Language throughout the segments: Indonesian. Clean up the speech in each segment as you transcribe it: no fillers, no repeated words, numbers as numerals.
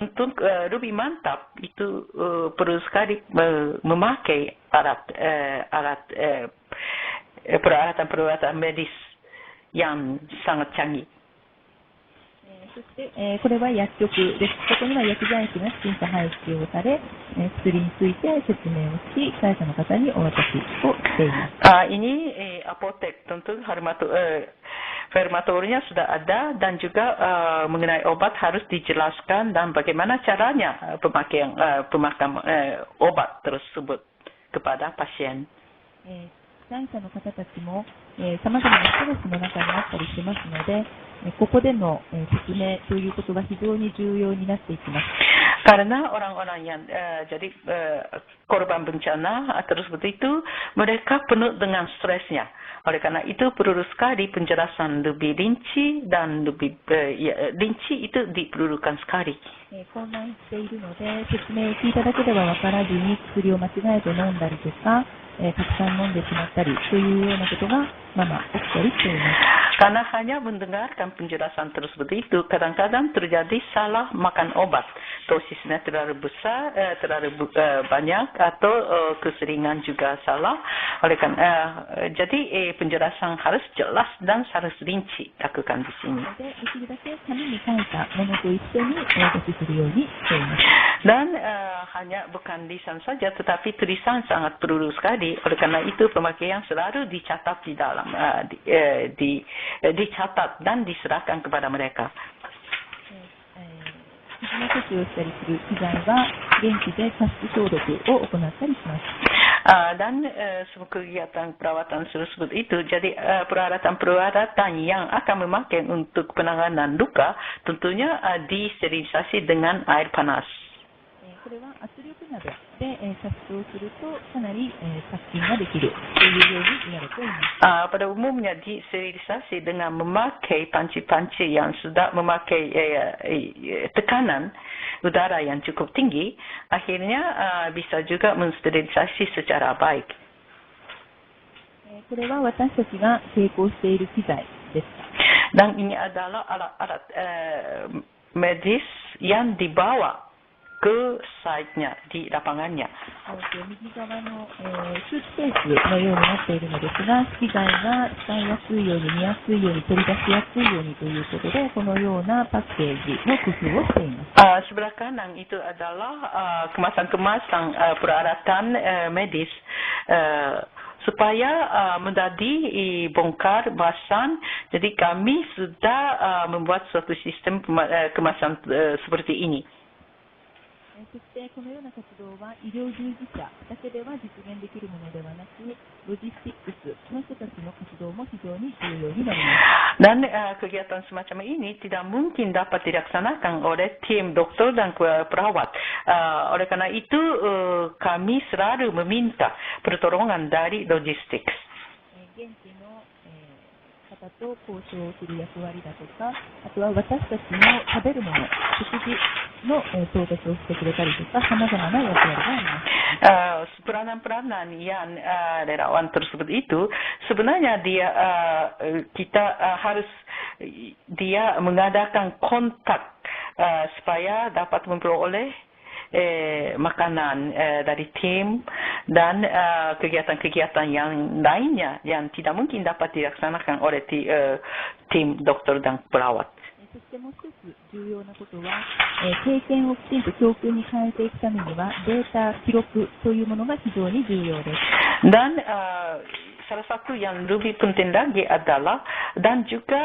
untuk lebih mantap itu perlu sekali memakai peralatan medis yang sangat canggih. そして、これは薬局です。ここには薬剤師がきちんと配置をされ、薬について説明をし、会社の方にお渡しをしています。Ini apotek tentu farmatornya sudah ada dan juga mengenai obat harus dijelaskan dan bagaimana caranya pemakaian obat tersebut kepada pasien. 会社の方たちも、様々なストレスの中にあったりしますので、ここでの説明ということは非常に重要になっていきます。Karena orang-orang yang jadi korban bencana tersebut itu mereka penuh dengan stresnya. Oleh karena itu perlu sekali penjelasan lebih rinci dan lebih rinci itu diperlukan sekali. 混乱しているので説明を聞いただけでは分からずに薬を間違えて飲んだりとか、たくさん飲んでしまったりというようなことが起きたりしています。Karena hanya mendengarkan penjelasan tersebut itu, kadang-kadang terjadi salah makan obat. Dosisnya terlalu besar, terlalu banyak, atau keseringan juga salah. Oleh karena, jadi penjelasan harus jelas dan harus rinci lakukan di sini. Dan hanya bukan lisan saja, tetapi tulisan sangat perlu sekali. Oleh karena itu, pemakaian selalu dicatat di dalam, dicatat dan diserahkan kepada mereka. Dan semua kegiatan perawatan tersebut itu jadi peralatan-peralatan yang akan memakai untuk penanganan luka tentunya disterilisasi dengan air panas. これは圧力鍋で殺傷するとかなり殺菌ができるというように言われています。Pada umumnya disterilisasi dengan memakai panci-panci yang sudah memakai tekanan udara yang cukup tinggi, akhirnya bisa juga mensterilisasi secara baik. これは私たちが携行している機材です。Dan ini adalah alat-alat medis yang dibawa ke site-nya, di lapangannya. 右側のスーツケースのようになっているのですが、機材が使いやすいように見やすいように取り出しやすいようにということで、このようなパッケージの工夫をしています。Sebelah kanan itu adalah kemasan-kemasan peralatan medis supaya mudah dibongkar basan. Jadi kami sudah membuat suatu sistem kemasan seperti ini. そしてこのような活動は医療従事者だけでは実現できるものではなく、ロジスティックスの人たちの活動も非常に重要になります。Dan kegiatan semacam ini tidak mungkin dapat dilaksanakan oleh tim dokter dan perawat. Oleh karena itu kami selalu meminta pertolongan dari logistik. 方と交渉する役割だとか、あとは私たちの食べるもの、食事の調達をしてくれたりとか、様々な役割があります。Peranan-peranan yang relawan tersebut itu sebenarnya dia mengadakan kontak supaya dapat memperoleh makanan dari tim dan kegiatan-kegiatan yang lainnya yang tidak mungkin dapat dilaksanakan oleh tim dokter dan perawat. そしてもう一つ重要なことは、経験をきちんと教訓に変えていくためにはデータ、記録というものが非常に重要です。 Dan salah satu yang lebih penting lagi adalah dan juga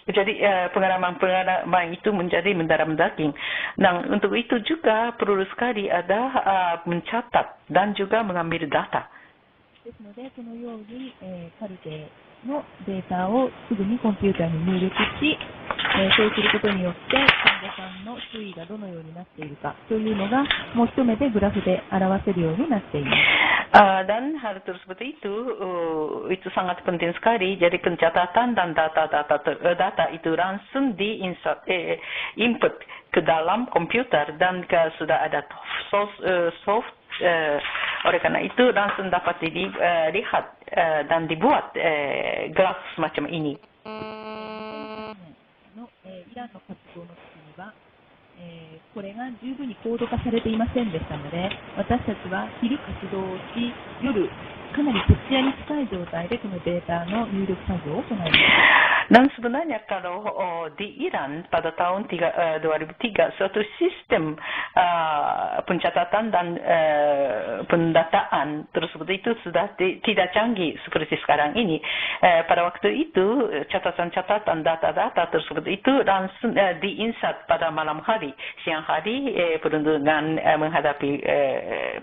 jadi pengalaman itu menjadi mendarah daging. Nah, untuk itu juga perlu sekali ada mencatat dan juga mengambil data. ですので、このように、カルテのデータをすぐにコンピューターに入力し、そうすることによって患者さんの推移がどのようになっているかというのがもう一目でグラフで表せるようになっています。Dan hal tersebut itu sangat penting sekali. Jadi pencatatan dan data itu langsung input ke dalam komputer dan sudah ada soft. Oleh karena itu langsung dapat dilihat dan dibuat graf semacam ini. イランの活動の時にば、これが十分に高度化されていませんでしたので、私たちは昼活動をし、夜かなり徹夜に近い状態でこのデータの入力作業を行います。Dan sebenarnya kalau di Iran pada tahun 2003 suatu sistem pencatatan dan pendataan tersebut itu sudah tidak canggih seperti sekarang ini. Pada waktu itu catatan-catatan data-data tersebut itu langsung diinsert pada malam hari. Siang hari penuh dengan menghadapi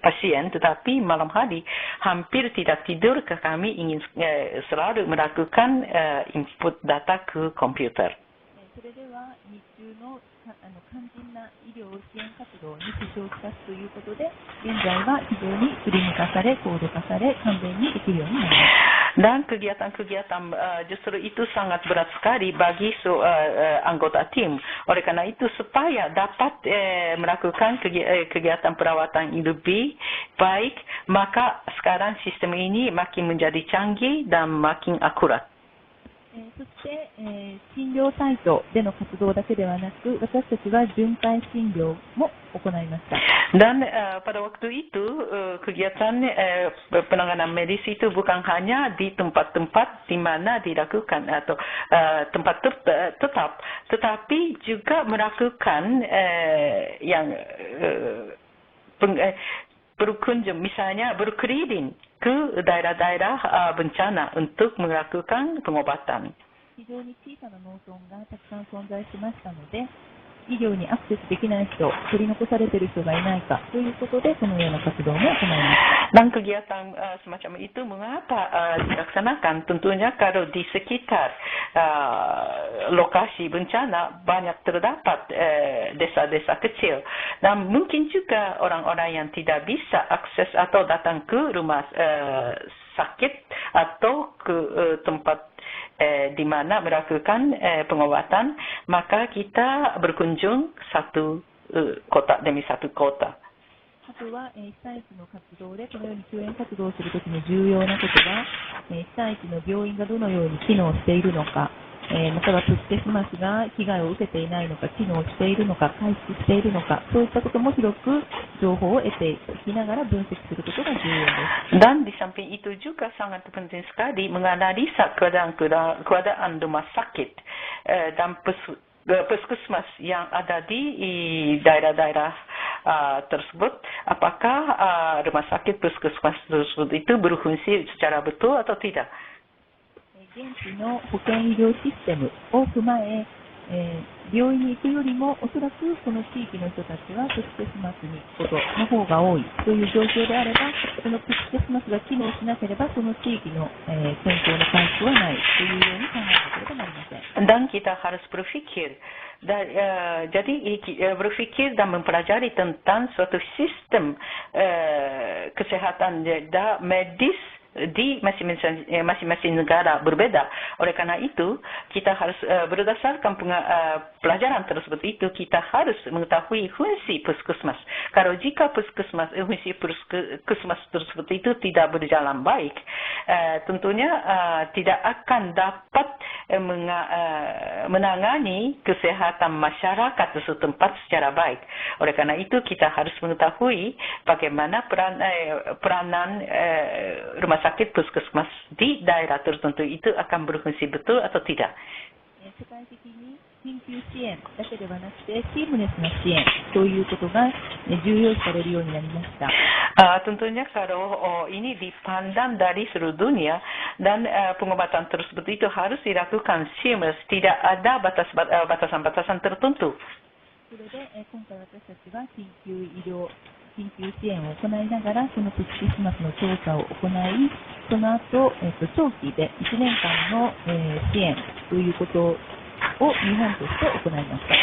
pasien, tetapi malam hari hampir tidak tidur karena kami ingin selalu melakukan input data ke komputer. それでは日中の肝心な医療支援活動に支障をきたすということで、現在は非常にスリム化され、高度化され、完全にできるようになります。Dan kegiatan-kegiatan justru itu sangat berat sekali bagi anggota tim. Oleh karena itu supaya dapat melakukan kegiatan perawatan yang lebih baik, maka sekarang sistem ini makin menjadi canggih dan makin akurat. そして、診療サイトでの活動だけではなく、私たちは巡回診療も行いました。Dan pada waktu itu kegiatan penanganan medis itu bukan hanya di tempat-tempat di mana dilakukan atau tempat tetap, tetapi juga melakukan yang berkunjung, misalnya berkeliling ke daerah-daerah bencana untuk melakukan pengobatan. 非常に小さな農村がたくさん存在しましたので、医療にアクセスできない人、取り残されている人がいないかということで、このような活動も行います。Dan kegiatan semacam itu mengapa dilaksanakan? Tentunya kalau di sekitar lokasi bencana banyak terdapat desa-desa kecil, dan mungkin juga orang-orang yang tidak bisa akses atau datang ke rumah sakit atau ke tempat di mana melakukan pengobatan, maka kita berkunjung satu kota demi satu kota. あとは、被災地の活動でこのように救援活動をするときに重要なことが、被災地の病院がどのように機能しているのか、またはプステスマスが被害を受けていないのか、機能しているのか、回復しているのか、そういったことも広く情報を得ていきながら分析することが重要です。Dan di samping itu juga sangat penting sekali menganalisa keadaan rumah sakit dan puskesmas yang ada di daerah-daerah tersebut, apakah rumah sakit puskesmas tersebut itu berfungsi secara betul atau tidak. 現地の保健医療システムを踏まえ、病院に行くよりもおそらくこの地域の人たちはプステスマスに行くことの方が多いという状況であれば、そのプステスマスが機能しなければその地域の、健康の回復はないというように考えなければなりません。Dan kita harus berpikir, jadi berpikir dan mempelajari tentang suatu sistem kesehatan medis di masing-masing negara berbeda. Oleh karena itu, kita harus berdasarkan pelajaran tersebut itu, kita harus mengetahui fungsi puskesmas. Kalau jika fungsi puskesmas tersebut itu tidak berjalan baik, tentunya tidak akan dapat menangani kesehatan masyarakat setempat secara baik. Oleh karena itu, kita harus mengetahui bagaimana peranan rumah sakit puskesmas di daerah tertentu itu akan berfungsi betul atau tidak. 世界的に緊急支援だけではなくてシームレスな支援ということが重要視されるようになりました。Tentunya kalau ini dipandang dari seluruh dunia dan pengobatan tersebut itu harus dilakukan seamless, tidak ada batasan-batasan tertentu. それで今回私たちは緊急支援を行いながらそのプステスマスの調査を行い、その後、長期で1年間の、支援ということを日本として行いました。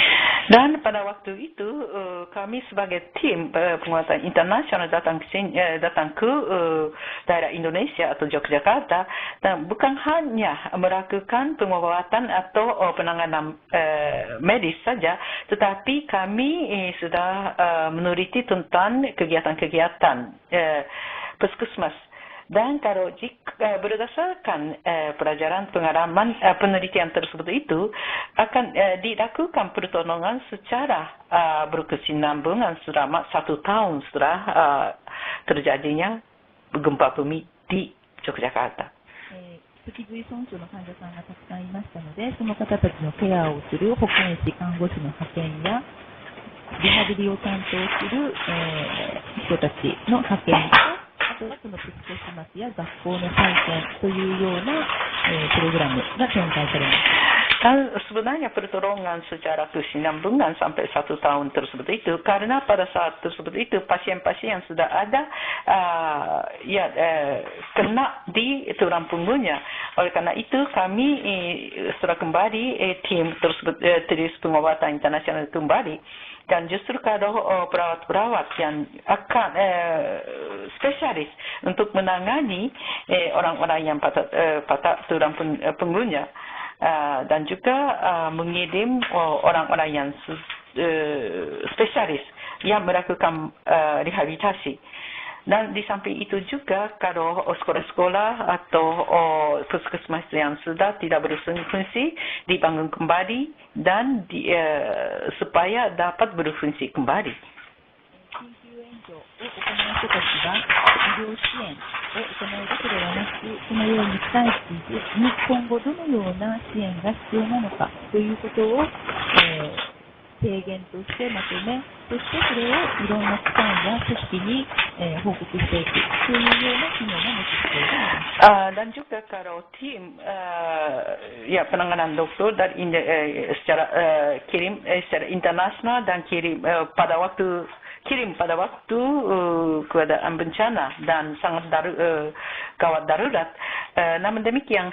Dan pada waktu itu kami sebagai tim penguatan internasional datang ke daerah Indonesia atau Yogyakarta, dan bukan hanya melakukan pengobatan atau penanganan medis saja, tetapi kami sudah meneliti tentang kegiatan-kegiatan puskesmas Dan kalau berdasarkan pelajaran pengalaman penelitian tersebut itu akan dilakukan pertolongan secara berkesinambungan selama 1 tahun setelah terjadinya gempa bumi di Yogyakarta. 脊髄損傷の患者さんがたくさんいましたので、その方たちのケアをする保健師、看護師の派遣や、リハビリを担当する、人たちの派遣と、あとはそのプチコスマスや学校の再建というような、プログラムが展開されます。Dan sebenarnya pertolongan secara kesinambungan sampai 1 tahun tersebut itu karena pada saat tersebut itu pasien-pasien yang sudah ada kena di tulang punggungnya. Oleh karena itu kami setelah kembali tim tersebut terus pengobatan internasional kembali. Dan justru kalau perawat-perawat yang akan spesialis untuk menangani orang-orang yang patah tulang punggungnya dan juga mengirim orang-orang yang spesialis yang melakukan rehabilitasi. Dan di samping itu juga kalau sekolah-sekolah atau puskesmas yang sudah tidak berfungsi dibangun kembali dan supaya dapat berfungsi kembali. を行う人たちが医療支援を行うだけではなく、そのように被災地に今後どのような支援が必要なのかということを、提言としてまとめ、そしてそれをいろんな機関や組織に、報告していくというような機能が持つ必要があります。Dan juga kalau tim penanganan dokter dan secara kirim secara internasional dan kirim pada waktu keadaan bencana dan sangat gawat darurat. Namun demikian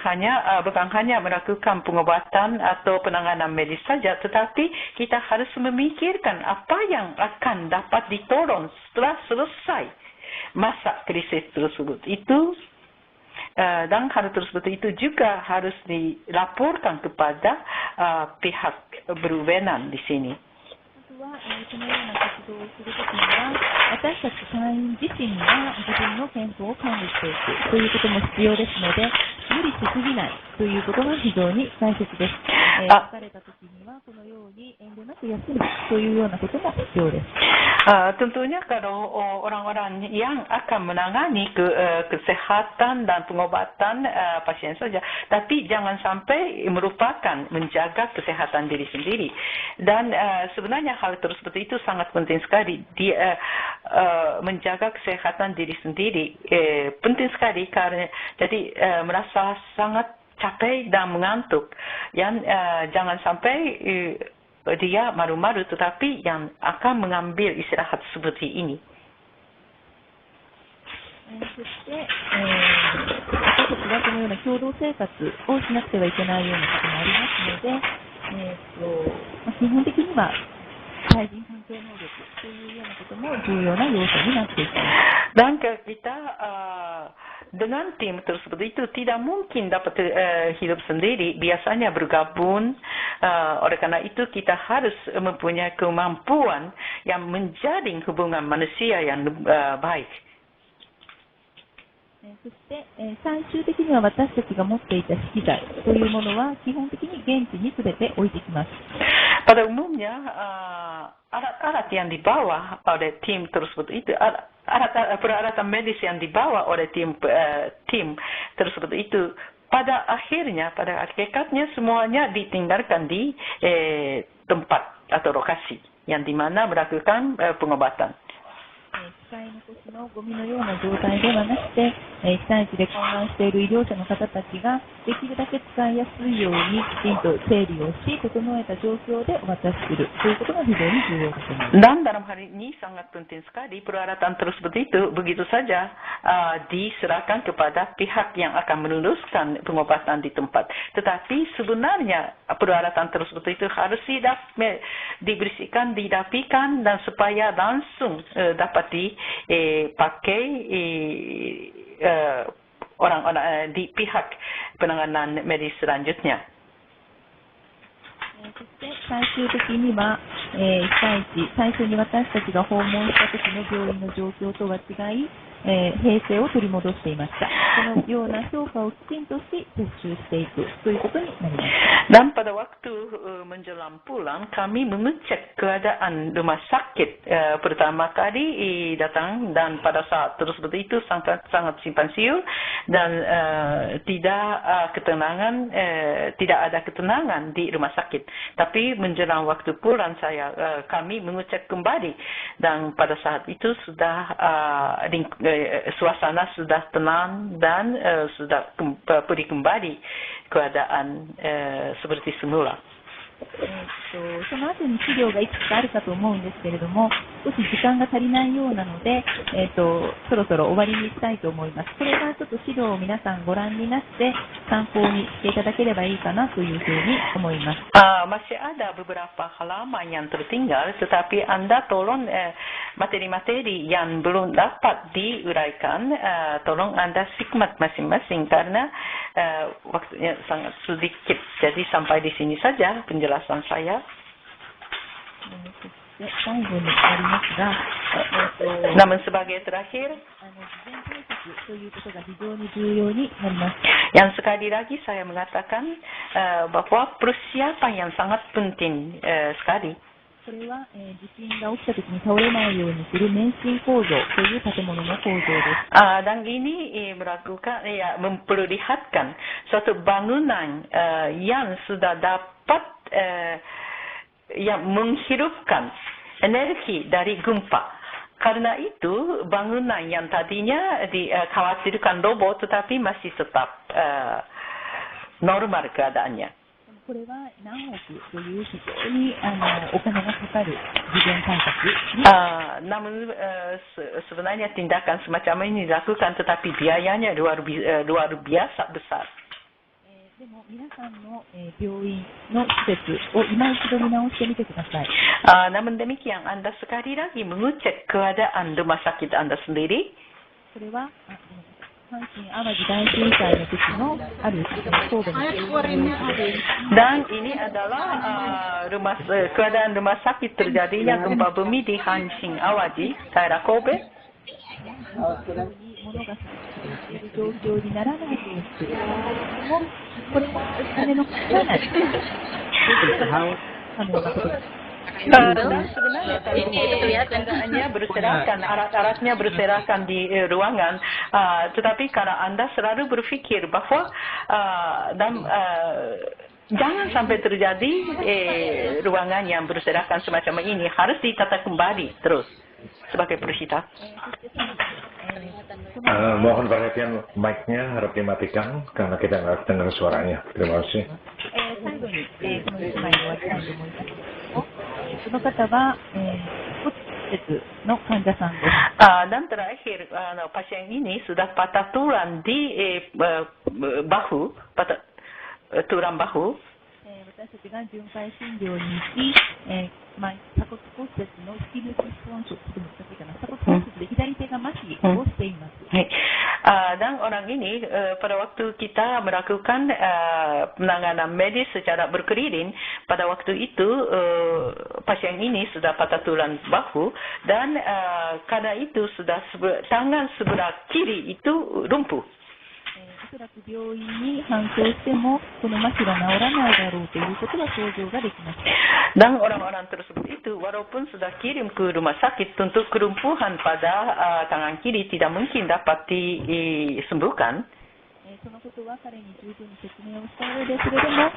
bukan hanya melakukan pengobatan atau penanganan medis saja, tetapi kita harus memikirkan apa yang akan dapat ditolong setelah selesai masa krisis tersebut itu. Dan hal tersebut itu juga harus dilaporkan kepada pihak berwenang di sini. そのような活動をするときには、私たち隊員自身が自分の健康を管理していくということも必要ですので、無理しすぎないということが非常に大切です。疲れたときにはこのように遠慮なく休むというようなことも必要です。Tentunya kalau orang-orang yang akan menangani kesehatan dan pengobatan pasien saja, tapi jangan sampai merupakan menjaga kesehatan diri sendiri. Dan sebenarnya hal tersebut itu sangat penting sekali. Menjaga kesehatan diri sendiri penting sekali karena jadi merasa sangat capek dan mengantuk. Yang jangan sampai dia malu-malu tetapi yang akan mengambil istirahat seperti ini. そして、私たちはこのような共同生活をしなくてはいけないようなこともありますので、基本的には対人関係能力というようなことも重要な要素になっていきます。Dan kita dengan tim tersebut itu tidak mungkin dapat hidup sendiri, biasanya bergabung. Oleh karena itu kita harus mempunyai kemampuan yang menjalin hubungan manusia yang baik. そして、最終的には私たちが持っていた資材というものは基本的に現地に全て置いてきます。Pada umumnya alat-alat yang dibawa oleh tim tersebut itu peralatan medis yang dibawa oleh tim tersebut itu pada hakikatnya semuanya ditinggalkan di tempat atau lokasi yang di mana melakukan pengobatan. 使い残しのゴミのような状態ではなくて、被災地で混乱している医療者の方たちができるだけ使いやすいようにきちんと整理をし、整えた状況でお渡しするということが非常に重要だと思います。Dan dalam hal ini sangat penting sekali peralatan tersebut itu begitu saja diserahkan kepada pihak yang akan meneruskan pengobatan di tempat. Tetapi sebenarnya peralatan tersebut itu harus dibersihkan, dirapikan dan supaya langsung dapat dipakai orang-orang di pihak penanganan medis selanjutnya. そして最終的には、被災地、最初に私たちが訪問した時の病院の状況とは違い、平静を取り戻していました。このような評価をきちんとし撤収していくということになりました。Dan pada waktu menjelang pulang, kami mengecek keadaan rumah sakit pertama kali datang, dan pada saat tersebut itu sangat simpang siur dan tidak ada ketenangan di rumah sakit. Tapi menjelang waktu pulang kami mengecek kembali, dan pada saat itu sudah suasana sudah tenang dan sudah pulih kembali keadaan seperti semula. その後に資料がいくつかあるかと思うんですけれども、少し時間が足りないようなので、そろそろ終わりにしたいと思います。これからちょっと資料を皆さんご覧になって参考にしていただければいいかなというふうに思います。Masih ada beberapa halaman yang tertinggal, tetapi Anda tolong materi-materi yang belum dapat diuraikan, tolong Anda sikmat masing-masing karena waktunya sangat sedikit. Jadi sampai di sini saja penjelasan saya. Namun sebagai terakhir, yang sekali lagi saya mengatakan bahwa persiapan yang sangat penting sekali. これは、地震が起きたときに倒れないようにする免震構造という建物の構造です。Dan ini memperlihatkan suatu bangunan yang sudah dapat yang menghirupkan energi dari gempa. Karena itu bangunan yang tadinya dikhawatirkan roboh tetapi masih tetap normal keadaannya. これは何億という非常にお金がかかる事前対策。Namun sebenarnya tindakan semacam ini dilakukan tetapi biayanya luar biasa besar. でも皆さんの病院の施設を今一度見直してみてください。Namun demikian Anda sekali lagi mengecek keadaan rumah sakit Anda sendiri. それは阪神・淡路大震災の時のある神戸のdan ini adalah keadaan rumah sakit terjadinya gempa bumi di Hanshin Awaji, daerah Kobe. 物が状況にならないようにする。これもお金のかからない可能なことです。Dan sebenarnya tenaganya berserakan, alat-alatnya berserakan di ruangan, tetapi kalau Anda selalu berpikir bahwa jangan sampai terjadi ruangan yang berserakan semacam ini, harus ditata kembali terus sebagai perisita. Mohon perhatian mic-nya harap dimatikan karena kita nggak dengar suaranya. Terima kasih. その方は、骨折の患者さんです。Dan terakhir, pasien ini sudah patah tulang di bahu, tulang bahu. 私たちが巡回診療に行き、鎖骨骨折の引き抜き損傷、鎖骨骨折で左手が麻痺をしています。Dan orang ini pada waktu kita melakukan penanganan medis secara berkeliling, pada waktu itu pasien ini sudah patah tulang bahu dan karena itu sudah tangan sebelah kiri itu lumpuh. おそらく病院に搬送してもこの麻痺が治らないだろうということは想像ができます。Dan orang-orang tersebut itu walaupun sudah kirim ke rumah sakit, tentu kelumpuhan pada tangan kiri tidak mungkin dapat disembuhkan. そのことは彼に十分に説明をした上で、それでも、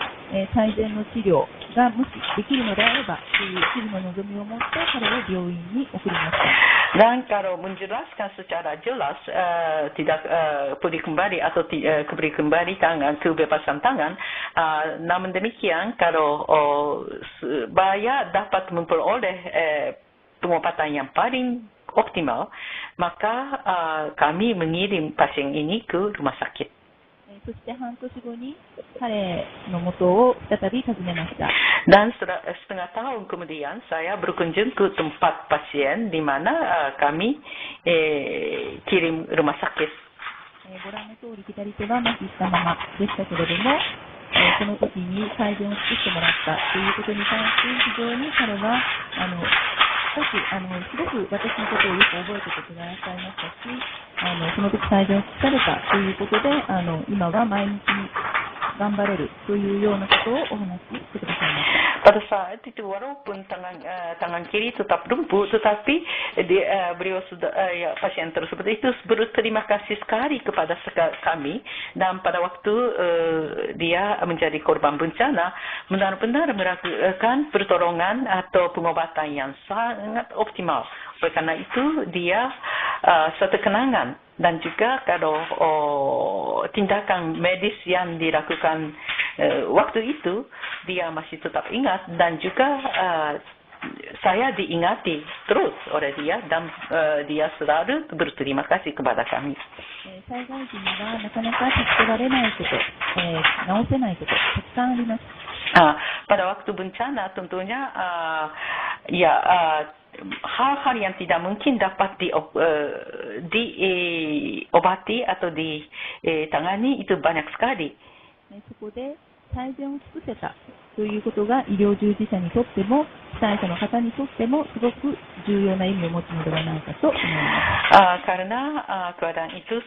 最善の治療がもしできるのであれば、そういう治療の望みを持って彼を病院に送りました。Dan kalau menjelaskan secara jelas tidak pulih kembali atau beri kembali tangan kebebasan tangan, namun demikian kalau supaya dapat memperoleh pengobatan yang paling optimal, maka kami mengirim pasien ini ke rumah sakit. そして半年後に彼の元を再び訪ねました。Dan setengah tahun kemudian saya berkunjung ke tempat pasien di mana kami kirim rumah sakit. ご覧の通り左手は麻痺したままでしたけれども、その時に改善を作ってもらったということに関して非常に彼はすごく私のことをよく覚えててくださいましたし、その時最善を尽くされたということで、今は毎日頑張れるというようなことをお話ししてくださいました。Pada saat itu walaupun tangan kiri tetap lumpuh, tetapi beliau sudah pasien tersebut itu berterima kasih sekali kepada kami, dan pada waktu dia menjadi korban bencana benar-benar melakukan pertolongan atau pengobatan yang sangat optimal. Oleh karena itu dia suatu kenangan, dan juga kalau tindakan medis yang dilakukan waktu itu dia masih tetap ingat, dan juga saya diingati terus oleh dia, dan dia selalu berterima kasih kepada kami. 災害時にはなかなか助けられないこと、直せないこと、たくさんあります。Pada waktu bencana tentunya hal-hal yang tidak mungkin dapat diobati atau ditangani itu banyak sekali. そこで最善を尽くせたということが医療従事者にとっても被災者の方にとってもすごく重要な意味を持つのではないかと思います。Karena keadaan itu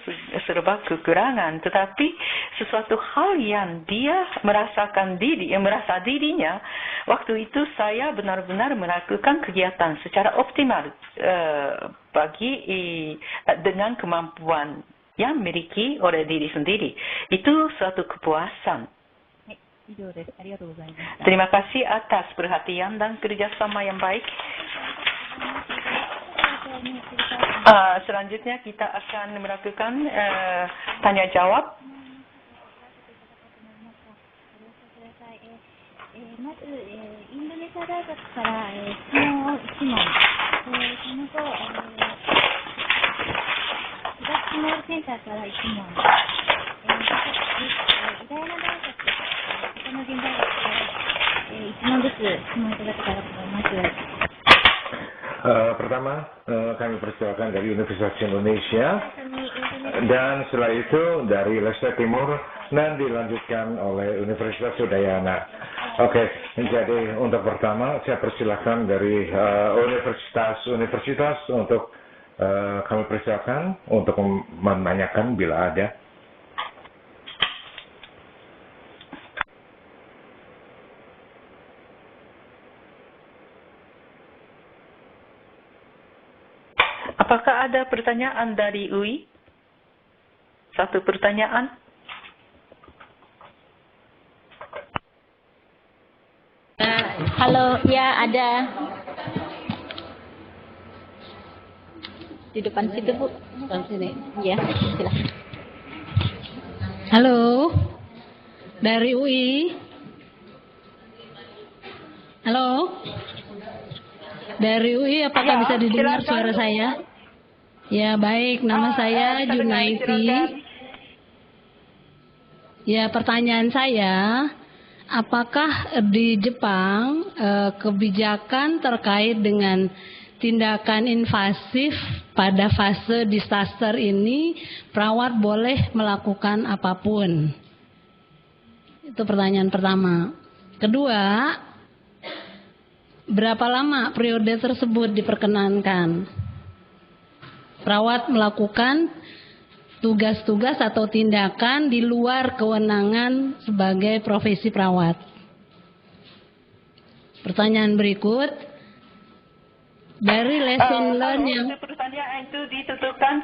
serba kekurangan, tetapi sesuatu hal yang dia merasa dirinya, waktu itu saya benar-benar melakukan kegiatan secara optimal dengan kemampuan yang miliki oleh diri sendiri. Itu suatu kepuasan. Terima kasih atas perhatian dan kerjasama yang baik. Selanjutnya kita akan melakukan tanya jawab. まず、インドネシア大学から質問を1問、その後、東スモールセンターから1問、イダヤナ大学、北野人大学から1問ずつ質問いただけたらと思います。Pertama, kami persilakan dari Universitas Indonesia, dan setelah itu dari Leste Timur, dan dilanjutkan oleh Universitas Udayana. Oke, jadi untuk pertama saya persilakan dari universitas untuk kami persilakan untuk menanyakan bila ada. Apakah ada pertanyaan dari UI? Satu pertanyaan. Halo, ya ada. Di depan situ, Bu. Depan sini. Ya, silakan. Halo. Dari UI. Halo. Dari UI, apakah bisa didengar suara saya? Ya, baik. Nama saya Junaidi. Ya, pertanyaan saya, apakah di Jepang kebijakan terkait dengan tindakan invasif pada fase disaster ini perawat boleh melakukan apapun? Itu pertanyaan pertama. Kedua, berapa lama periode tersebut diperkenankan perawat melakukan tugas-tugas atau tindakan di luar kewenangan sebagai profesi perawat? Pertanyaan berikut, dari lesson learn yang pertanyaan itu ditutupkan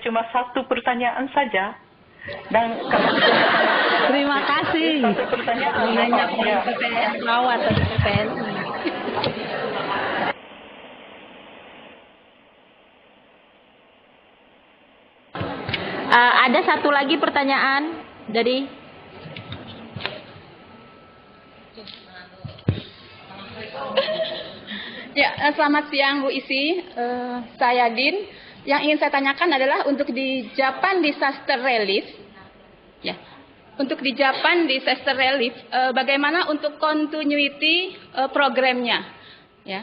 cuma satu pertanyaan saja, dan terima kasih menanya PPN perawat atau PPNI. Ada satu lagi pertanyaan dari selamat siang Bu Isi, saya Din. Yang ingin saya tanyakan adalah untuk di Japan Disaster Relief, ya, untuk di Japan Disaster Relief, bagaimana untuk continuity programnya, ya?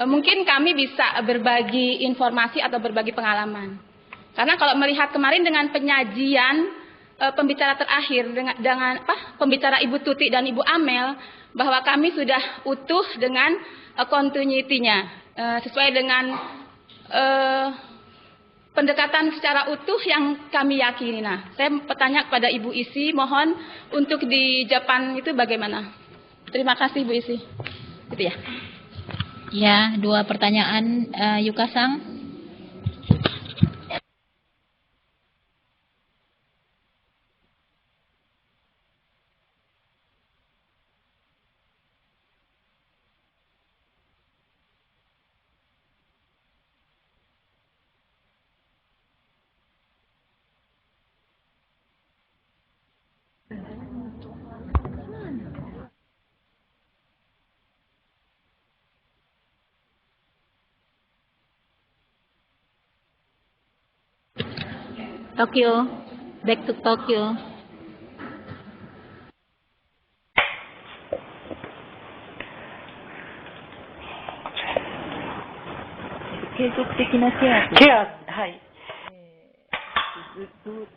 Mungkin kami bisa berbagi informasi atau berbagi pengalaman. Karena kalau melihat kemarin dengan penyajian pembicara terakhir dengan pembicara Ibu Tuti dan Ibu Amel, bahwa kami sudah utuh dengan continuity-nya. sesuai dengan pendekatan secara utuh yang kami yakini. Nah, saya bertanya kepada Ibu Isi, mohon untuk di Jepang itu bagaimana? Terima kasih Bu Isi. Gitu ya. Ya, 2 pertanyaan Yuka-sang. Tokyo, back to Tokyo. 継続的なケアとケア、はい。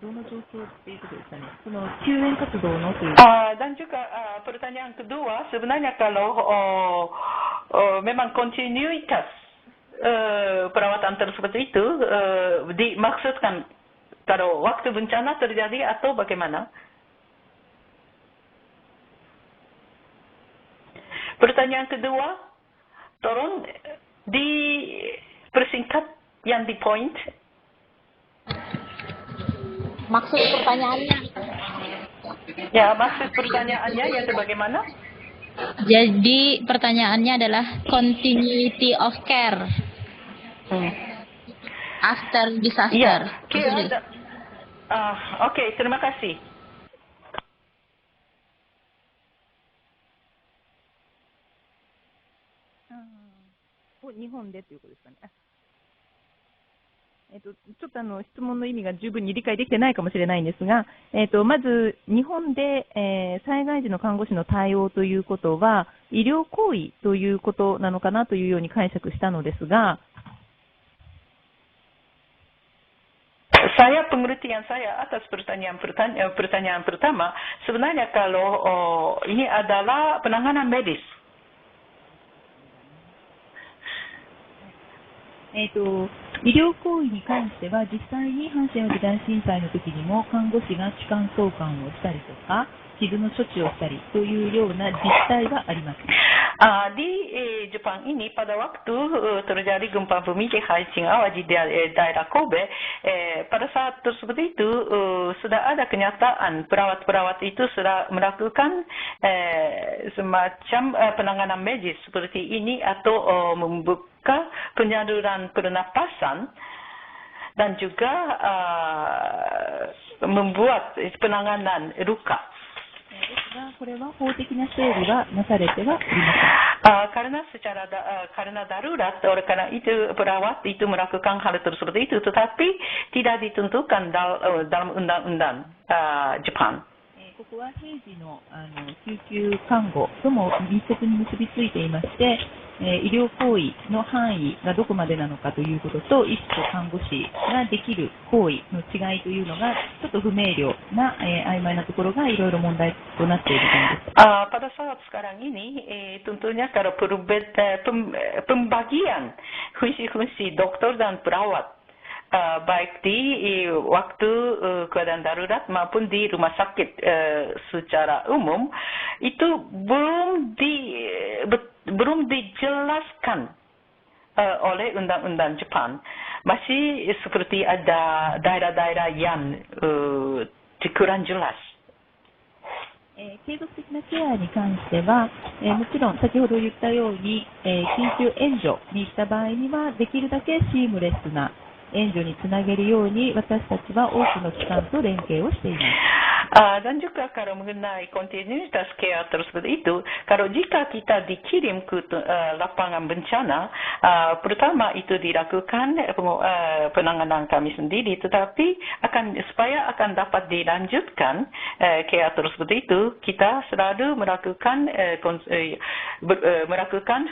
どの状況っていうことですかね。その救援活動のという。Dan juga pertanyaan kedua, sebenarnya kalau memang kontinuitas perawatan tersebut itu dimaksudkan kalau waktu bencana terjadi atau bagaimana? Pertanyaan kedua, tolong dipersingkat yang di point. Maksud pertanyaannya? Ya, maksud pertanyaannya yang bagaimana? Jadi pertanyaannya adalah continuity of care after disaster. Iya. Oke, terima kasih. Nihon でということですかね。ちょっと質問の意味が十分に理解できてないかもしれないんですが、まず日本で、災害時の看護師の対応ということは医療行為ということなのかなというように解釈したのですが、Saya pengertian saya atas pertanyaan pertama, sebenarnya kalau ini adalah penanganan medis. 医療行為に関しては実際に阪神・淡路大震災の時にも看護師が気管挿管をしたりとか傷の処置をしたりというような実態があります。Di Jepang ini pada waktu terjadi gempa bumi di Haichin Awaji di daerah Kobe, pada saat tersebut itu sudah ada kenyataan perawat-perawat itu sudah melakukan semacam penanganan medis seperti ini atau membuka penyaluran pernapasan dan juga membuat penanganan luka. ですが、これは法的な整備はなされてはおりません。karena darurat, oleh karena itu perawat itu melakukan hal tersebut itu, tetapi tidak ditentukan dalam undang-undang Jepang. ここは平時の救急看護とも密接に結びついていまして、医療行為の範囲がどこまでなのかということと、医師と看護師ができる行為の違いというのがちょっと不明瞭な、曖昧なところがいろいろ問題となっている点です。Pada saat sekarang ini, tentunya kalau pembagian fungsi-fungsi dokter dan perawat baik di waktu keadaan darurat maupun di rumah sakit secara umum itu belum dijelaskan oleh undang-undang Jepang. Masih seperti ada daerah-daerah yang kurang jelas. 継続的なケアに関しては、もちろん先ほど言ったように、緊急援助に行った場合にはできるだけシームレスな援助につなげるように私たちは多くの機関と連携をしています。Dan juga kalau mengenai kontinuitas care tersebut itu, kalau jika kita dikirim ke lapangan bencana, pertama itu dilakukan penanganan kami sendiri, tetapi supaya akan dapat dilanjutkan care tersebut itu, kita selalu melakukan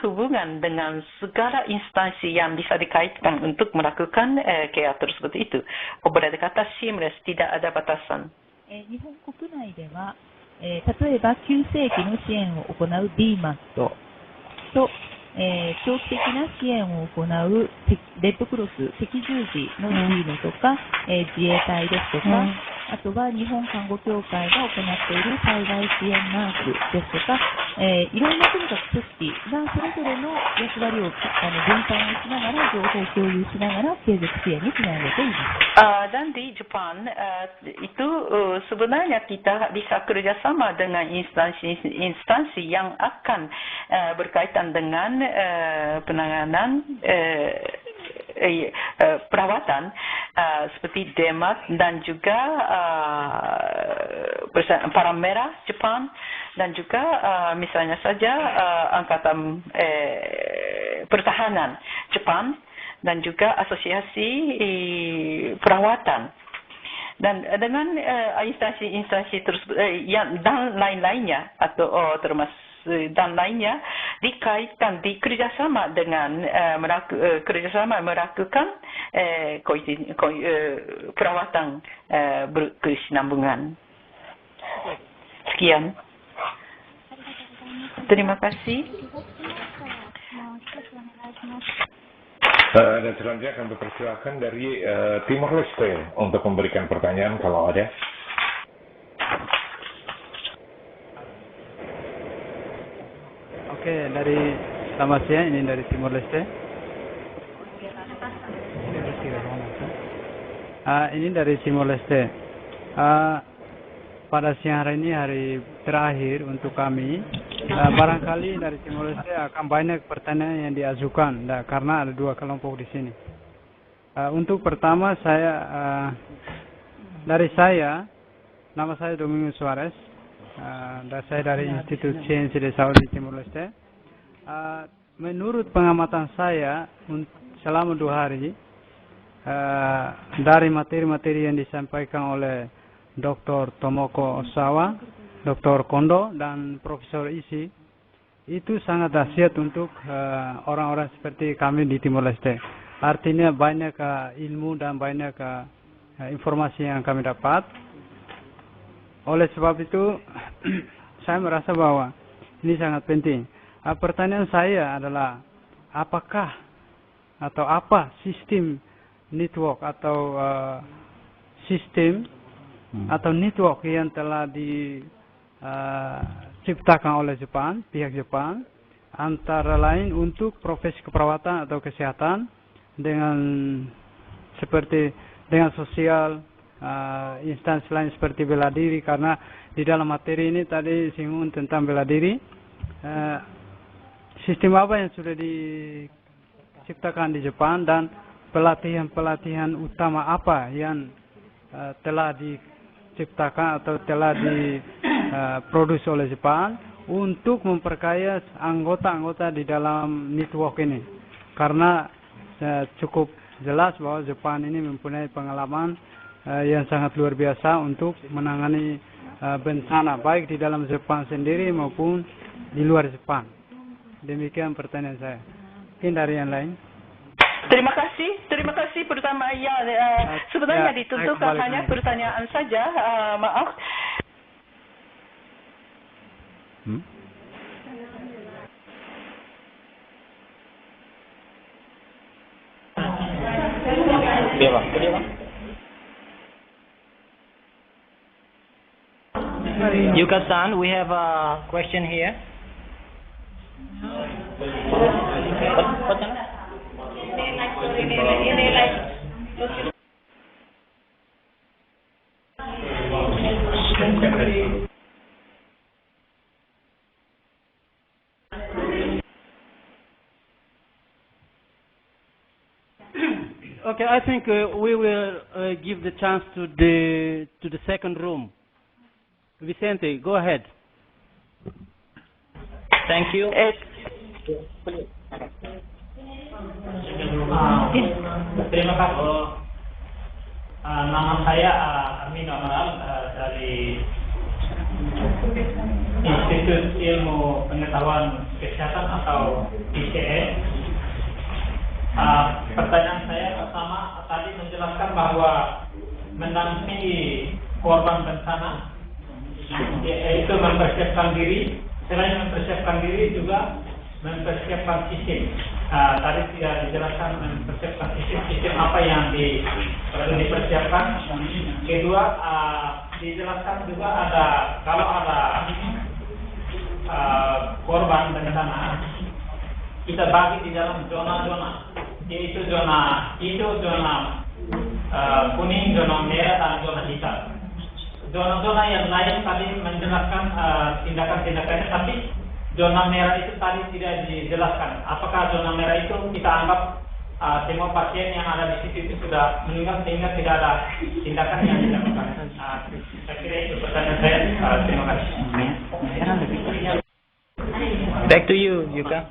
hubungan dengan segala instansi yang bisa dikaitkan untuk melakukan care tersebut itu. Berarti kata seamless, tidak ada batasan. 日本国内では、例えば急性期の支援を行う DMAT と、長期的な支援を行うレッドクロス赤十字のチームとか、自衛隊ですとか、あとは日本看護協会が行っている災害支援ナースですとか、いろんなとにかく組織がそれぞれの役割を分担をしながら、情報共有しながら継続支援につなげています。Dan di Jepang itu sebenarnya kita bisa kerjasama dengan instansi yang akan berkaitan dengan penanganan perawatan seperti DEMAT dan juga Palang Merah Jepang dan juga misalnya saja Angkatan Pertahanan Jepang dan juga asosiasi perawatan. Dan dengan instansi tersebut yang dan lain-lainnya atau termasuk dan lainnya dikaitkan dikerjasama dengan kerjasama melakukan perawatan berkesinambungan. Sekian. Terima kasih. Dan selanjutnya akan dipersilakan dari Timor Leste untuk memberikan pertanyaan kalau ada. Oke, selamat siang, ini dari Timor Leste. Ini dari Timor Leste. Pada siang hari ini hari terakhir untuk kami. Barangkali dari Timor Leste akan banyak pertanyaan yang diajukan, karena ada dua kelompok di sini. Untuk pertama nama saya Domingo Suarez. Dan saya dari Institut Sains de Saudi Timor Leste. Menurut pengamatan saya selama 2 hari dari materi-materi yang disampaikan oleh Dr. Tomoko Osawa, Dr. Kondo, dan Profesor Isi, itu sangat dahsyat untuk orang-orang seperti kami di Timor Leste. Artinya banyak ilmu dan banyak informasi yang kami dapat. Oleh sebab itu, saya merasa bahwa ini sangat penting. Pertanyaan saya adalah, apakah atau apa sistem network atau sistem atau network yang telah diciptakan oleh Jepang, pihak Jepang, antara lain untuk profesi keperawatan atau kesehatan dengan sosial, instansi lain seperti bela diri, karena di dalam materi ini tadi singgung tentang bela diri. Sistem apa yang sudah diciptakan di Jepang dan pelatihan-pelatihan utama apa yang telah diciptakan atau telah diproduksi oleh Jepang untuk memperkaya anggota-anggota di dalam network ini. Karena cukup jelas bahwa Jepang ini mempunyai pengalaman yang sangat luar biasa untuk menangani bencana, baik di dalam Jepang sendiri maupun di luar Jepang. Demikian pertanyaan saya. Mungkin dari yang lain. Terima kasih. Pertama sebenarnya ditentukan hanya pertanyaan saja. Maaf. Yuka-san, we have a question here. Okay, I think we will give the chance to the second room. Vicente, go ahead. Thank you. Terima kasih. Nama saya Amin Amaral dari Institut Ilmu Pengetahuan Kesehatan atau ICE. Pertanyaan saya pertama tadi menjelaskan bahwa mendampingi korban bencana, yaitu mempersiapkan diri. Selain mempersiapkan diri juga mempersiapkan sistem. Tadi tidak dijelaskan mempersiapkan sistem apa yang perlu dipersiapkan. Kedua, dijelaskan juga kalau ada korban bencana, kita bagi di dalam zona-zona, yaitu zona hijau, zona kuning, zona merah, dan zona hitam. Zona-zona yang lain tadi menjelaskan tindakan-tindakannya, tapi zona merah itu tadi tidak dijelaskan. Apakah zona merah itu kita anggap semua pasien yang ada di situ itu sudah meninggal sehingga tidak ada tindakan yang dilakukan? Saya kira itu pertanyaan saya. Terima kasih. Back to you, Yuka.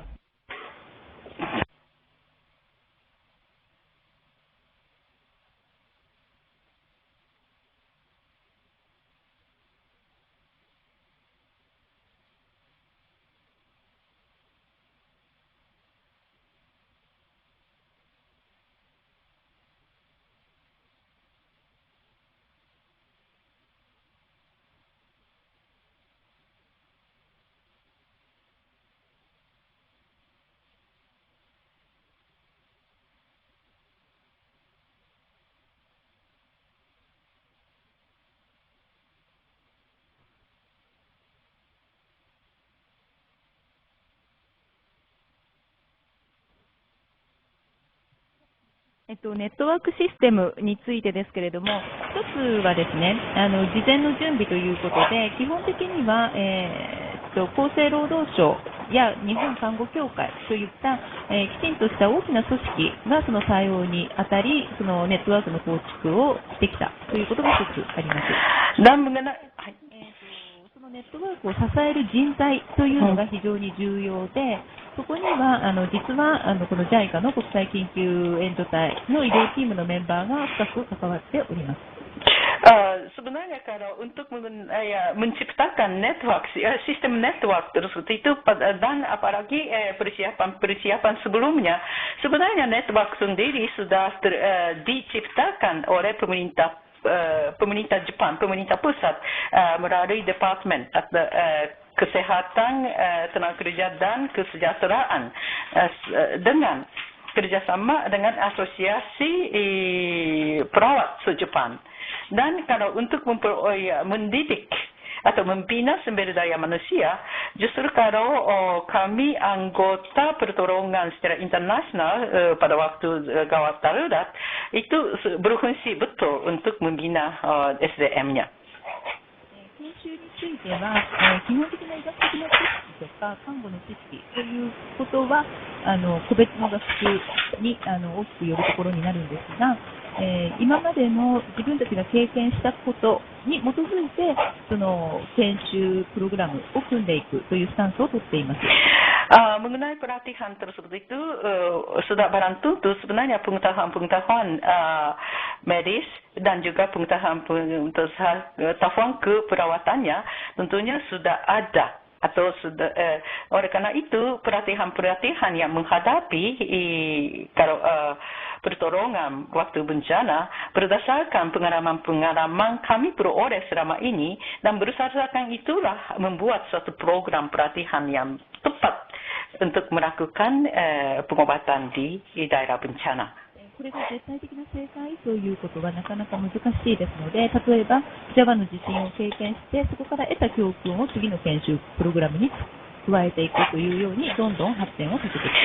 ネットワークシステムについてですけれども、一つはですね、事前の準備ということで、基本的には、厚生労働省や日本看護協会といった、きちんとした大きな組織がその対応にあたり、そのネットワークの構築をしてきたということが一つあります。そのネットワークを支える人材というのが非常に重要で、そこには実はこの JICA の国際緊急援助隊の医療チームのメンバーが深く関わっております。Sebenarnya kalau untuk menciptakan sistem network tersebut itu dan apalagi persiapan sebelumnya, sebenarnya network sendiri sudah diciptakan oleh pemerintah Jepang, pemerintah pusat melalui departemen kesehatan, tenaga kerja dan kesejahteraan dengan kerjasama dengan asosiasi perawat se-Jepang. Dan kalau untuk mendidik atau membina sumber daya manusia, justru kalau kami anggota pertolongan secara internasional pada waktu gawat darurat itu berfungsi betul untuk membina SDM-nya. 研修については、基本的な医学的な知識とか看護の知識ということは個別の学習に大きくよるところになるんですが、今までの自分たちが経験したことに基づいてその研修プログラムを組んでいくというスタンスをとっています。Mengenai pelatihan tersebut itu sudah barang tentu sebenarnya pengetahuan medis dan juga pengetahuan keperawatannya tentunya sudah ada. Atau sudah, oleh karena itu pelatihan yang menghadapi kalau pertolongan waktu bencana berdasarkan pengalaman kami peroleh selama ini dan berdasarkan itulah membuat suatu program pelatihan yang tepat untuk melakukan pengobatan di daerah bencana. これが絶対的な正解ということはなかなか難しいですので、例えば Java の地震を経験してそこから得た教訓を次の研修プログラムに加えていくというようにどんどん発展をさせていきま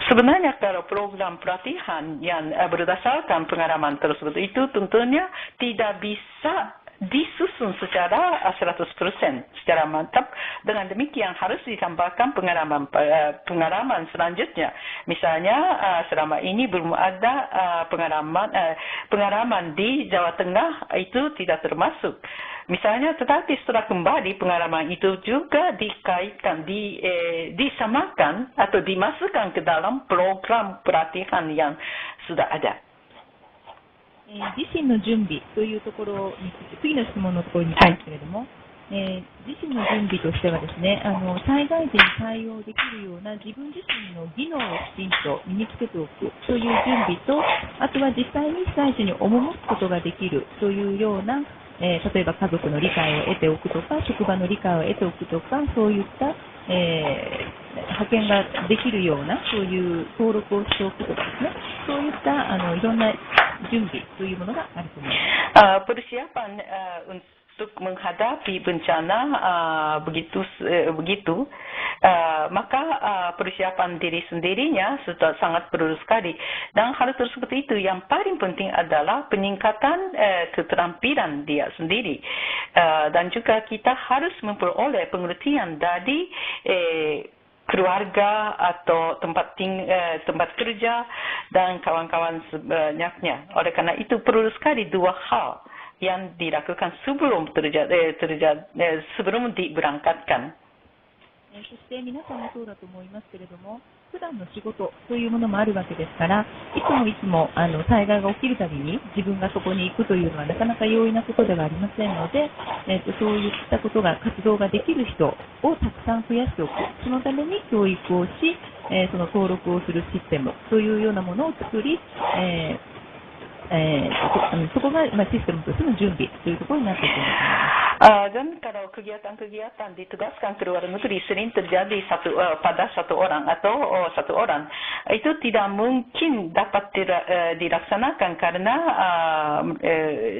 す。 Sebenarnya kalau program pelatihan yang berdasarkan pengalaman tersebut itu tentunya tidak bisa disusun secara 100% secara mantap. Dengan demikian harus ditambahkan pengalaman selanjutnya. Misalnya selama ini belum ada pengalaman di Jawa Tengah itu tidak termasuk. Misalnya, tetapi setelah kembali pengalaman itu juga dikaitkan, disamakan atau dimasukkan ke dalam program pelatihan yang sudah ada. 自身の準備というところについて、次の質問のところに行きますけれども、自身の準備としてはですね、災害時に対応できるような自分自身の技能をきちんと身につけておくという準備と、あとは実際に被災地に赴くことができるというような、例えば家族の理解を得ておくとか、職場の理解を得ておくとか、そういった、派遣ができるような、そういう登録をしておくとかですね、そういったいろんな準備というものがあると思います。Persiapan untuk menghadapi bencana begitu, maka persiapan diri sendirinya sudah sangat perlu sekali. Dan hal tersebut itu yang paling penting adalah peningkatan keterampilan dia sendiri. Dan juga kita harus memperoleh pengertian dari keluarga atau tempat kerja dan kawan-kawan sebanyaknya. Oleh karena itu perlu sekali dua hal yang dilakukan sebelum sebelum diberangkatkan. そして皆さんもそうだと思いますけれども、普段の仕事というものもあるわけですから、いつも災害が起きるたびに自分がそこに行くというのはなかなか容易なことではありませんので、そういったことが活動ができる人をたくさん増やしておく、そのために教育をし、その登録をするシステムというようなものを作り、そこがシステムとしての準備というところになっていくんだと思います。Dan kalau kegiatan-kegiatan ditugaskan ke luar negeri sering terjadi pada satu orang atau satu orang, itu tidak mungkin dapat dilaksanakan karena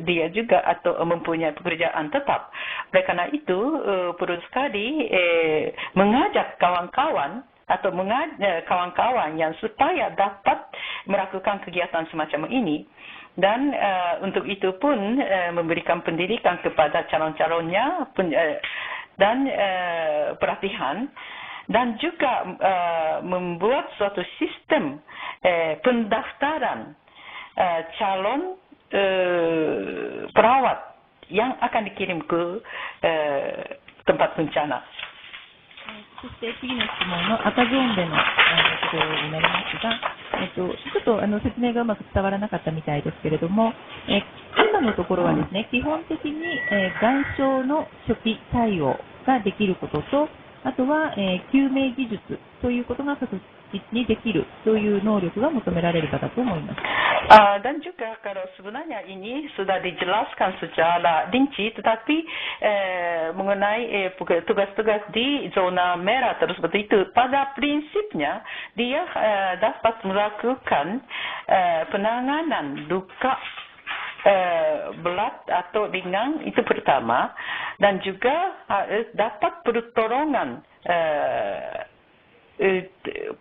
dia juga atau mempunyai pekerjaan tetap. Oleh karena itu perlu sekali mengajak kawan-kawan atau kawan-kawan yang supaya dapat melakukan kegiatan semacam ini. Dan untuk itu pun memberikan pendidikan kepada calon-calonnya dan pelatihan dan juga membuat suatu sistem pendaftaran calon perawat yang akan dikirim ke tempat bencana. そして次の質問の赤ゾーンでのところになりますが、ちょっと説明がうまく伝わらなかったみたいですけれども、今のところはですね、基本的に外傷の初期対応ができることと、あとは救命技術ということが確実にできるという能力が求められるかだと思います。Dan juga kalau sebenarnya ini sudah dijelaskan secara rinci, tetapi mengenai tugas-tugas di zona merah tersebut itu, pada prinsipnya dia dapat melakukan penanganan luka berat atau ringan itu pertama, dan juga dapat pertolongan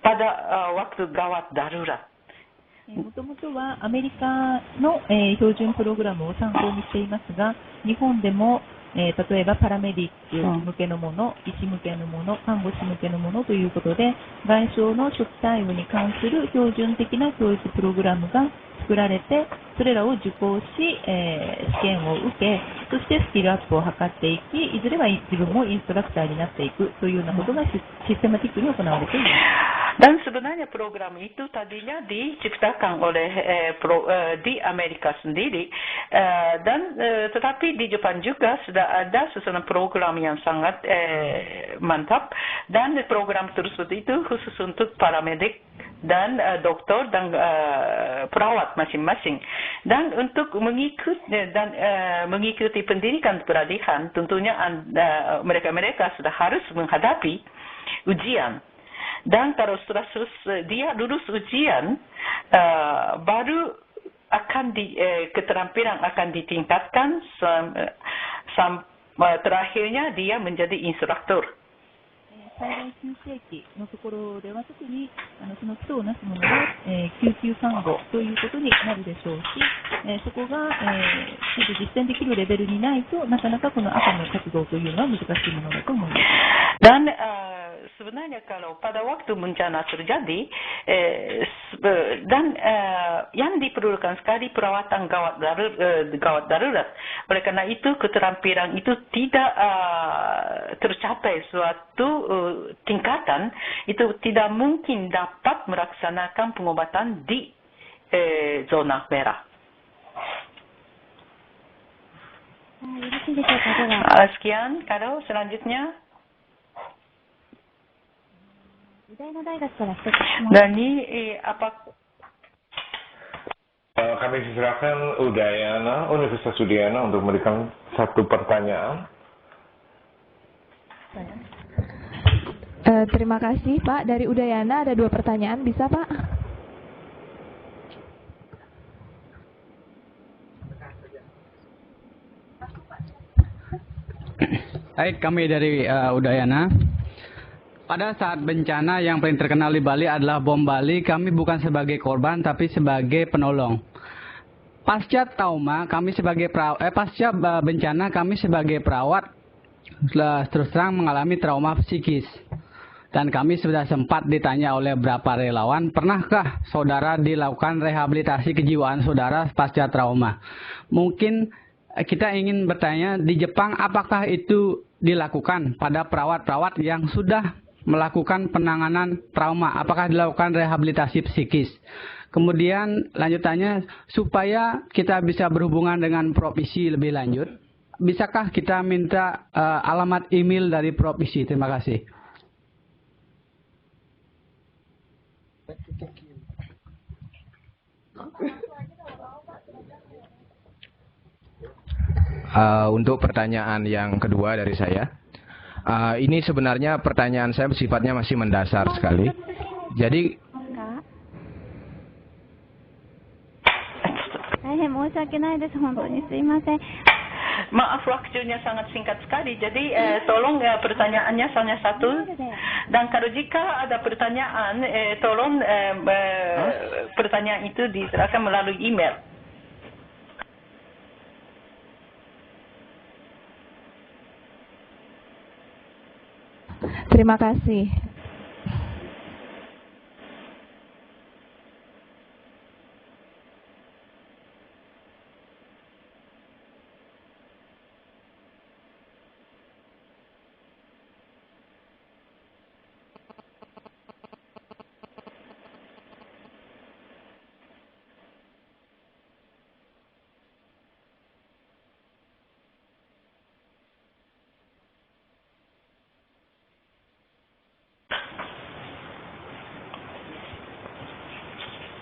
pada waktu gawat darurat. もともとはアメリカの、標準プログラムを参考にしていますが、日本でも、例えばパラメディック向けのもの、医師向けのもの、看護師向けのものということで、外傷の初期対応に関する標準的な教育プログラムが作られて、それらを受講し、試験を受け、そしてスキルアップを図っていき、いずれは自分もインストラクターになっていくというようなことがシステマティックに行われています。Dan sebenarnya program itu tadinya diciptakan oleh di Amerika sendiri, dan tetapi di Jepang juga sudah ada susunan program yang sangat mantap, dan program tersebut itu khusus untuk paramedik dan dokter dan perawat masing-masing. Dan untuk mengikuti pendidikan pelatihan, tentunya mereka sudah harus menghadapi ujian. Dan kalau sudah dia lulus ujian, baru akan keterampilan akan ditingkatkan terakhirnya dia menjadi instruktur. 災害急性期のところでは特にその基礎をなすものは、救急看護ということになるでしょうし、そこが、実践できるレベルにないとなかなかこの赤の活動というのは難しいものだと思います。Dan sebenarnya kalau pada waktu bencana terjadi dan yang diperlukan sekali perawatan gawat darurat. Oleh karena itu keterampilan itu tidak tercapai suatu tingkatan, itu tidak mungkin dapat melaksanakan pengobatan di zona merah. Sekian, Karo, selanjutnya. Dan ini apa? Kami silakan Udayana, Universitas Udayana untuk memberikan satu pertanyaan. Terima kasih Pak. Dari Udayana ada 2 pertanyaan, bisa Pak? Baik, kami dari Udayana. Pada saat bencana yang paling terkenal di Bali adalah bom Bali, kami bukan sebagai korban tapi sebagai penolong. Pasca trauma, kami sebagai pasca bencana kami sebagai perawat terus terang mengalami trauma psikis. Dan kami sudah sempat ditanya oleh beberapa relawan, pernahkah saudara dilakukan rehabilitasi kejiwaan saudara pasca trauma? Mungkin kita ingin bertanya, di Jepang apakah itu dilakukan pada perawat-perawat yang sudah melakukan penanganan trauma? Apakah dilakukan rehabilitasi psikis? Kemudian lanjutannya, supaya kita bisa berhubungan dengan Prof. Isi lebih lanjut, bisakah kita minta alamat email dari Prof. Isi? Terima kasih. Untuk pertanyaan yang kedua dari saya, ini sebenarnya pertanyaan saya sifatnya masih mendasar sekali. Jadi, maaf, waktunya sangat singkat sekali. Jadi tolong pertanyaannya hanya satu. Dan kalau jika ada pertanyaan, tolong pertanyaan itu diserahkan melalui email. Terima kasih.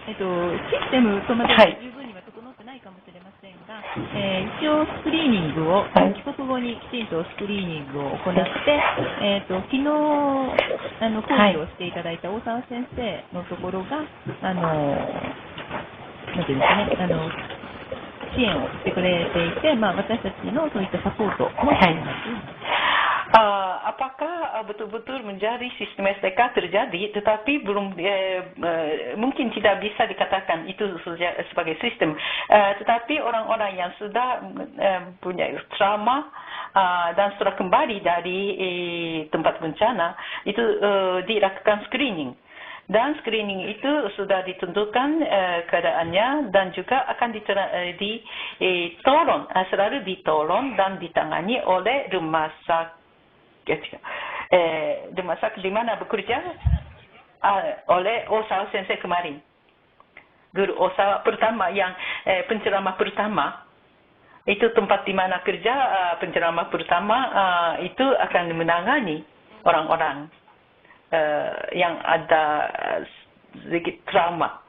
システムとまでは十分には整ってないかもしれませんが、一応スクリーニングを、帰国後にきちんとスクリーニングを行って、昨日講義をしていただいた大沢先生のところが、なんていうんですかね、支援をしてくれていて、私たちのそういったサポートもしています。Apakah betul-betul menjadi sistem SDK terjadi, tetapi belum mungkin tidak bisa dikatakan itu sebagai sistem. Tetapi orang-orang yang sudah punya trauma dan sudah kembali dari tempat bencana itu dilakukan screening. Dan screening itu sudah ditentukan keadaannya dan juga akan ditolong, selalu ditolong dan ditangani oleh rumah sakit di mana bekerja oleh Osawa Sensei kemarin. Guru Osawa pertama yang penceramah pertama itu tempat di mana kerja penceramah pertama itu akan menangani orang-orang yang ada sedikit trauma.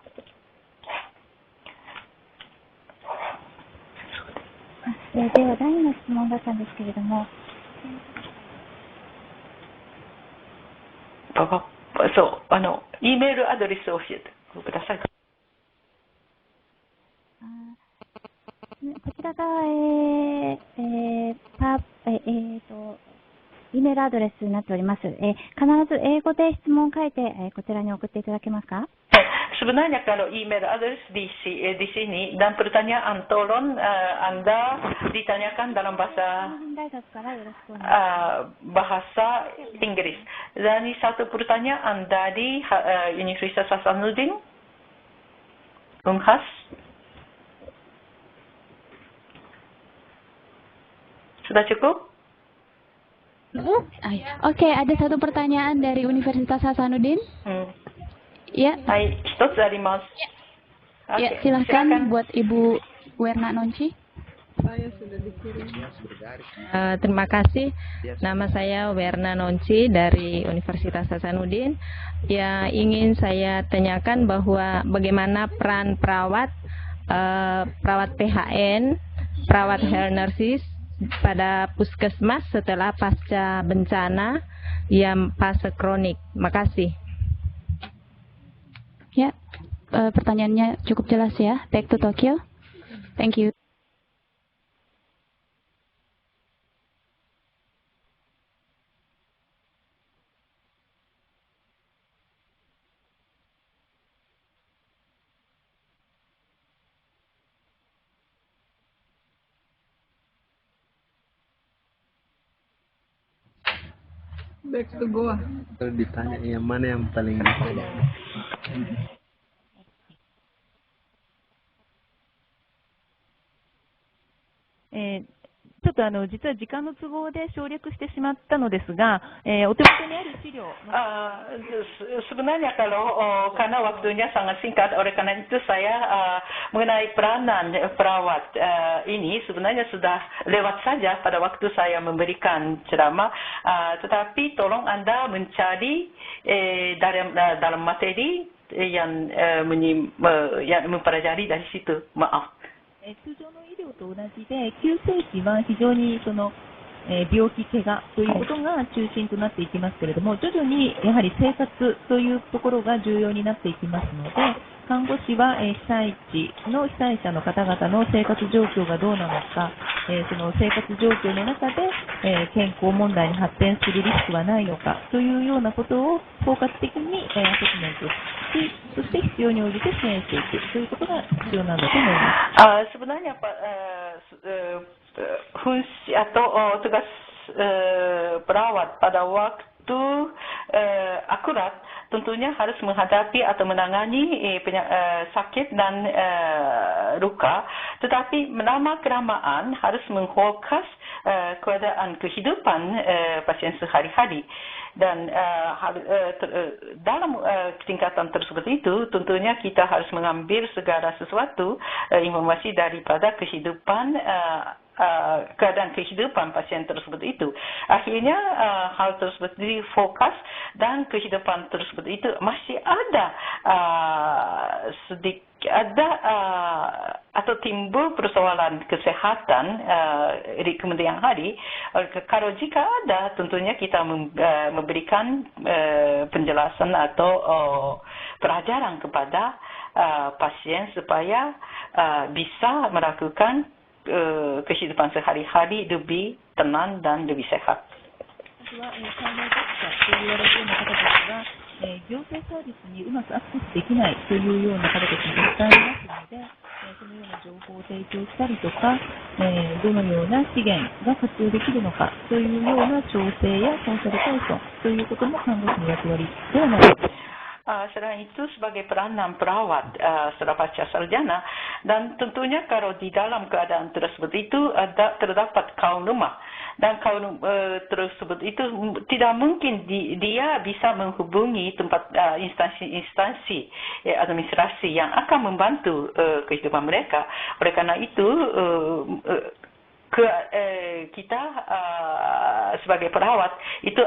Deは第2の質問だったんですけれども、そう、Eメールアドレスを教えてください。こちらが、Eメールアドレスになっております。必ず英語で質問を書いて、こちらに送っていただけますか？Sebenarnya kalau email address di sini dan pertanyaan tolong Anda ditanyakan dalam bahasa Inggris. Dan satu pertanyaan dari Universitas Hasanuddin, Unhas. Sudah cukup? Oke, ada satu pertanyaan dari Universitas Hasanuddin. Ya. Ya, silahkan buat Ibu Werna Nonci. Saya sudah dikirim. Terima kasih. Nama saya Werna Nonci dari Universitas Hasanuddin. Ya, ingin saya tanyakan bahwa bagaimana peran perawat PHN, perawat health nurses pada puskesmas setelah pasca bencana, yang fase kronik. Makasih. Ya, pertanyaannya cukup jelas ya. Back to Tokyo. Thank you. Back to Goa. Kalau ditanya yang mana yang palingちょっと実は時間の都合で省略してしまったのですが、お手元にある資料。Sebenarnya kalau karena waktunya sangat singkat, oleh karena itu saya mengenai peranan perawat ini sebenarnya sudah lewat saja pada waktu saya memberikan ceramah, tetapi tolong Anda mencari dalam materi yang mempelajari dari situ. Maaf. 通常の医療と同じで、急性期は非常に病気、怪我ということが中心となっていきますけれども、徐々にやはり生活というところが重要になっていきますので、看護師は被災地の被災者の方々の生活状況がどうなのか、その生活状況の中で健康問題に発展するリスクはないのかというようなことを包括的にアセスメントし、そして必要に応じて支援していくということが必要なんだと思います。Sebenarnya fungsi atau tugas perawat pada waktu akurat tentunya harus menghadapi atau menangani sakit dan luka, tetapi lama-kelamaan harus mengfokus keadaan kehidupan pasien sehari-hari. Dan dalam tingkatan tersebut itu tentunya kita harus mengambil segala sesuatu informasi daripada kehidupan keadaan kehidupan pasien tersebut itu. Akhirnya hal tersebut difokus dan kehidupan tersebut itu masih ada atau timbul persoalan kesehatan di kemudian hari. Kalau jika ada, tentunya kita memberikan penjelasan atau pelajaran kepada pasien supaya bisa melakukan kehidupan sehari-hari lebih tenang dan lebih sehat. 行政サービスにうまくアクセスできないというような方たちもたくさんいますので、そのような情報を提供したりとか、どのような資源が活用できるのかというような調整やコンサルテーションということも看護師の役割ではないです。Selain itu sebagai peranan perawat setelah pasca sarjana, dan tentunya kalau di dalam keadaan tersebut itu terdapat kaum lemah, dan kaum tersebut itu tidak mungkin dia bisa menghubungi tempat instansi administrasi yang akan membantu kehidupan mereka. Oleh karena itu kita sebagai perawat itu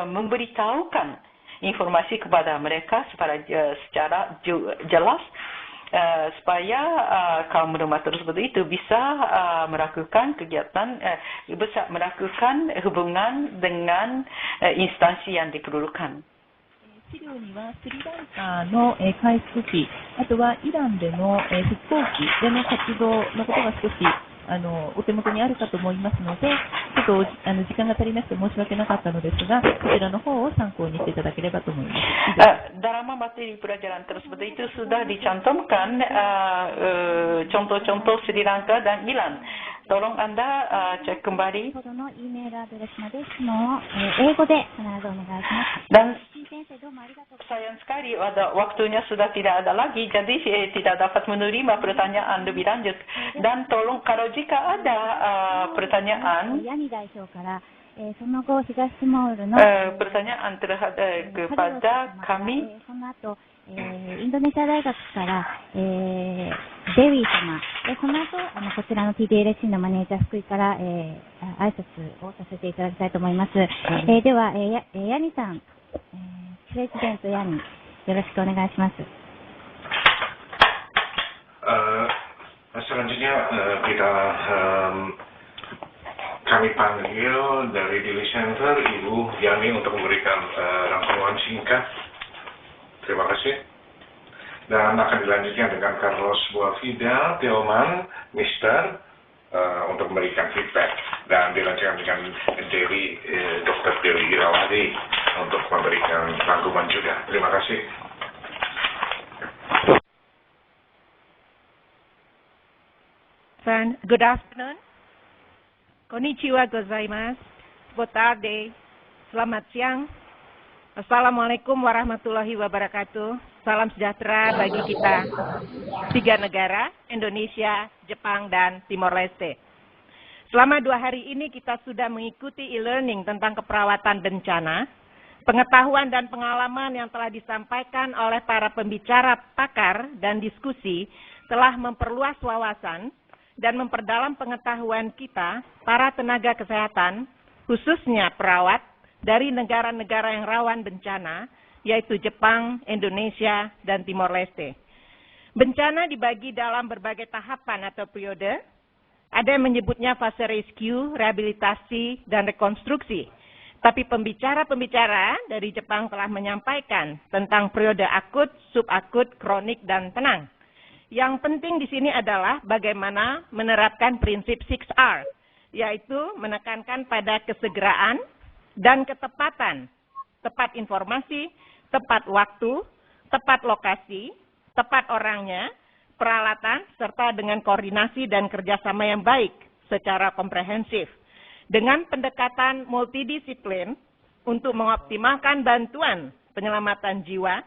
memberitahukan informasi kepada mereka secara jelas supaya kaum lemah tersebut itu bisa melakukan kegiatan, bisa melakukan hubungan dengan instansi yang diperlukan. 資料にはスリランカの回復期、あとはイランでの復興期での活動のことが少しお手元にあるかと思いますので、ちょっと時間が足りなくて申し訳なかったのですが、こちらの方を参考にしていただければと思います。Dalam materi pelajaran tersebut itu sudah dicantumkan contoh-contoh Sri Lanka dan Iran. Tolong Anda cek kembali. Dan sayang sekali waktunya sudah tidak ada lagi, jadi tidak dapat menerima pertanyaan lebih lanjut. Dan tolong kalau jika ada pertanyaan pertanyaan kepada kami, インドネシア大学から、デウィ様、その後こちらの TDLC のマネージャー福井から、挨拶をさせていただきたいと思います。では、ヤニさん、プレジデントヤニ、よろしくお願いします。Selanjutnya kita kami kami panggil dari Daily Center Ibu Yani untuk memberikan rangkuman singkat. Terima kasih. Dan akan dilanjutkan dengan Carlos Buafida, Tioman, Mister, untuk memberikan feedback. Dan dilanjutkan dengan Dr. Dewi Irawadi untuk memberikan rangkuman juga. Terima kasih. Good afternoon. Konnichiwa gozaimasu. Boa tarde. Selamat siang. Assalamualaikum warahmatullahi wabarakatuh. Salam sejahtera bagi kita 3 negara, Indonesia, Jepang, dan Timor Leste. Selama 2 hari ini kita sudah mengikuti e-learning tentang keperawatan bencana. Pengetahuan dan pengalaman yang telah disampaikan oleh para pembicara pakar dan diskusi telah memperluas wawasan dan memperdalam pengetahuan kita, para tenaga kesehatan, khususnya perawat, dari negara-negara yang rawan bencana, yaitu Jepang, Indonesia, dan Timor Leste. Bencana dibagi dalam berbagai tahapan atau periode. Ada yang menyebutnya fase rescue, rehabilitasi, dan rekonstruksi. Tapi pembicara-pembicara dari Jepang telah menyampaikan tentang periode akut, subakut, kronik, dan tenang. Yang penting di sini adalah bagaimana menerapkan prinsip 6R, yaitu menekankan pada kesegeraan dan ketepatan, tepat informasi, tepat waktu, tepat lokasi, tepat orangnya, peralatan, serta dengan koordinasi dan kerjasama yang baik secara komprehensif. Dengan pendekatan multidisiplin untuk mengoptimalkan bantuan penyelamatan jiwa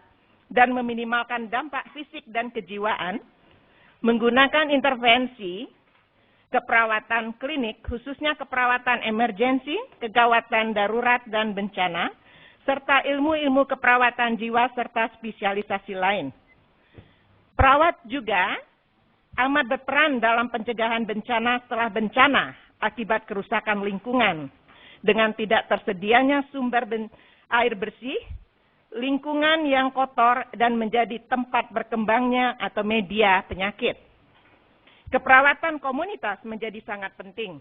dan meminimalkan dampak fisik dan kejiwaan, menggunakan intervensi keperawatan klinik, khususnya keperawatan emergensi, kegawatan darurat dan bencana, serta ilmu-ilmu keperawatan jiwa serta spesialisasi lain. Perawat juga amat berperan dalam pencegahan bencana setelah bencana akibat kerusakan lingkungan dengan tidak tersedianya sumber air bersih, lingkungan yang kotor, dan menjadi tempat berkembangnya atau media penyakit. Keperawatan komunitas menjadi sangat penting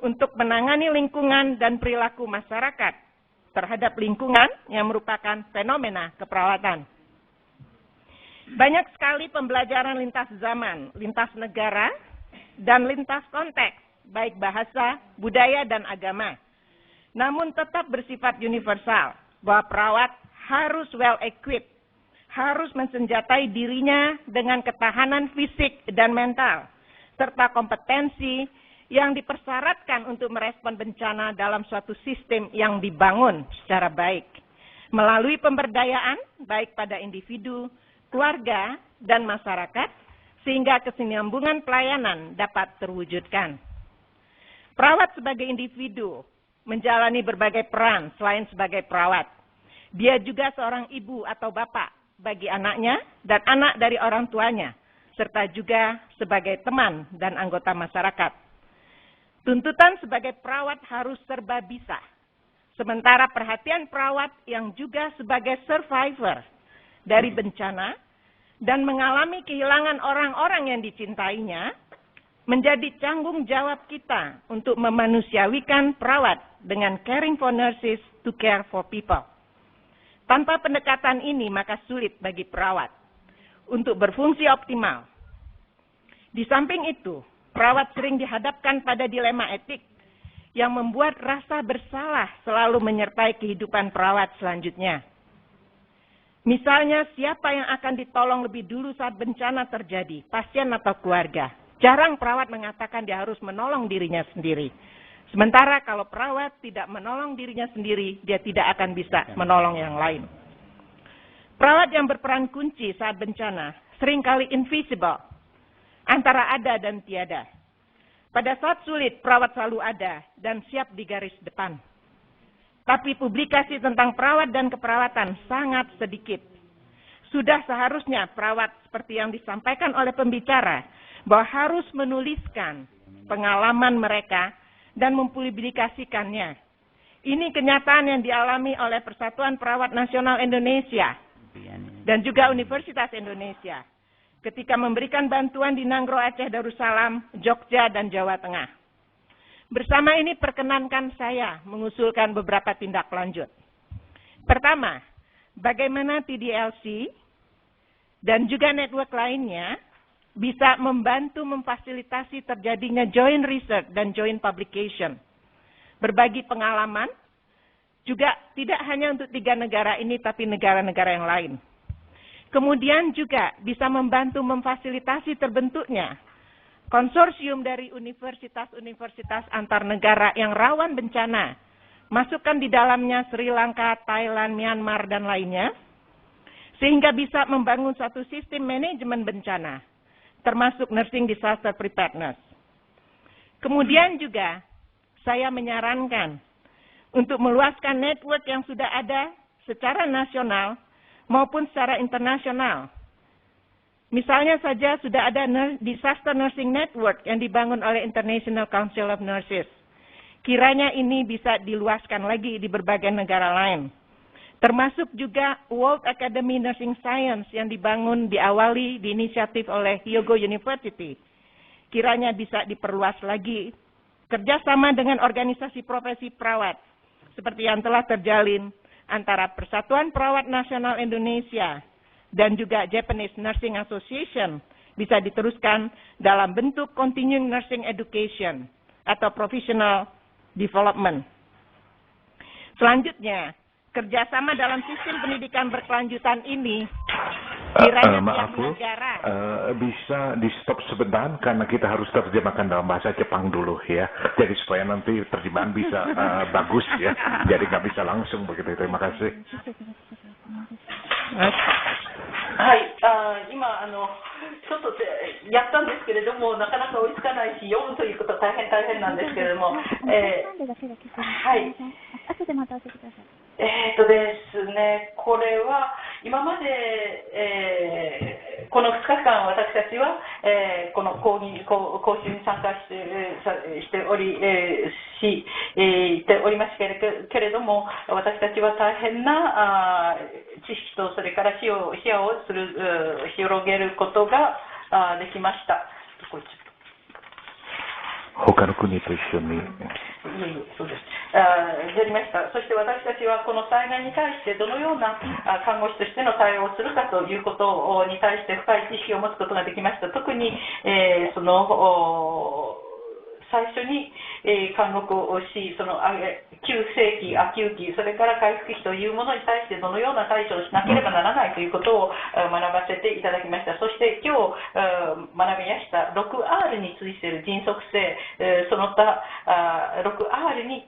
untuk menangani lingkungan dan perilaku masyarakat terhadap lingkungan yang merupakan fenomena keperawatan. Banyak sekali pembelajaran lintas zaman, lintas negara, dan lintas konteks, baik bahasa, budaya, dan agama. Namun tetap bersifat universal, bahwa perawat harus well-equipped, harus mensenjatai dirinya dengan ketahanan fisik dan mental, serta kompetensi yang dipersyaratkan untuk merespon bencana dalam suatu sistem yang dibangun secara baik, melalui pemberdayaan baik pada individu, keluarga, dan masyarakat, sehingga kesinambungan pelayanan dapat terwujudkan. Perawat sebagai individu menjalani berbagai peran selain sebagai perawat. Dia juga seorang ibu atau bapak bagi anaknya dan anak dari orang tuanya, serta juga sebagai teman dan anggota masyarakat. Tuntutan sebagai perawat harus serba bisa, sementara perhatian perawat yang juga sebagai survivor dari bencana dan mengalami kehilangan orang-orang yang dicintainya, menjadi tanggung jawab kita untuk memanusiawikan perawat dengan caring for nurses to care for people. Tanpa pendekatan ini, maka sulit bagi perawat untuk berfungsi optimal. Di samping itu, perawat sering dihadapkan pada dilema etik yang membuat rasa bersalah selalu menyertai kehidupan perawat selanjutnya. Misalnya, siapa yang akan ditolong lebih dulu saat bencana terjadi, pasien atau keluarga? Jarang perawat mengatakan dia harus menolong dirinya sendiri. Sementara kalau perawat tidak menolong dirinya sendiri, dia tidak akan bisa menolong yang lain. Perawat yang berperan kunci saat bencana seringkali invisible, antara ada dan tiada. Pada saat sulit, perawat selalu ada dan siap di garis depan. Tapi publikasi tentang perawat dan keperawatan sangat sedikit. Sudah seharusnya perawat seperti yang disampaikan oleh pembicara, bahwa harus menuliskan pengalaman mereka dan mempublikasikannya. Ini kenyataan yang dialami oleh Persatuan Perawat Nasional Indonesia dan juga Universitas Indonesia ketika memberikan bantuan di Nanggro Aceh Darussalam, Jogja, dan Jawa Tengah. Bersama ini perkenankan saya mengusulkan beberapa tindak lanjut. Pertama, bagaimana TDLC dan juga network lainnya bisa membantu memfasilitasi terjadinya joint research dan joint publication. Berbagi pengalaman, juga tidak hanya untuk 3 negara ini, tapi negara-negara yang lain. Kemudian juga bisa membantu memfasilitasi terbentuknya konsorsium dari universitas-universitas antar negara yang rawan bencana. Masukkan di dalamnya Sri Lanka, Thailand, Myanmar, dan lainnya. Sehingga bisa membangun satu sistem manajemen bencana, termasuk nursing disaster preparedness. Kemudian juga saya menyarankan untuk meluaskan network yang sudah ada secara nasional maupun secara internasional. Misalnya saja sudah ada Disaster Nursing Network yang dibangun oleh International Council of Nurses. Kiranya ini bisa diluaskan lagi di berbagai negara lain. Termasuk juga World Academy Nursing Science yang diawali di inisiatif oleh Hyogo University. Kiranya bisa diperluas lagi. Kerjasama dengan organisasi profesi perawat, seperti yang telah terjalin antara Persatuan Perawat Nasional Indonesia dan juga Japanese Nursing Association bisa diteruskan dalam bentuk continuing nursing education atau professional development. Selanjutnya, kerjasama dalam sistem pendidikan berkelanjutan ini kiranya maaf Bu, bisa di stop sebentar karena kita harus terjemahkan dalam bahasa Jepang dulu ya. Jadi supaya nanti terjemahan bisa bagus ya. Jadi nggak bisa langsung begitu. Terima kasih. はい、今ちょっとやったんですけれども、なかなか追いつかないし、読むということは大変なんですけれども、はい。後でまた教えてください。ですね、これは今まで、この2日間私たちは、この講習に参加しておりますけれども、私たちは大変な知識とそれから視野を広げることができました。他の国と一緒に。そうです。やりました。そして私たちはこの災害に対してどのような看護師としての対応をするかということに対して深い知識を持つことができました。特に、最初に、看護をし、急性期、亜急期、それから回復期というものに対してどのような対処をしなければならないということを学ばせていただきました。そして今日学びました 6R についている迅速性、その他 6R に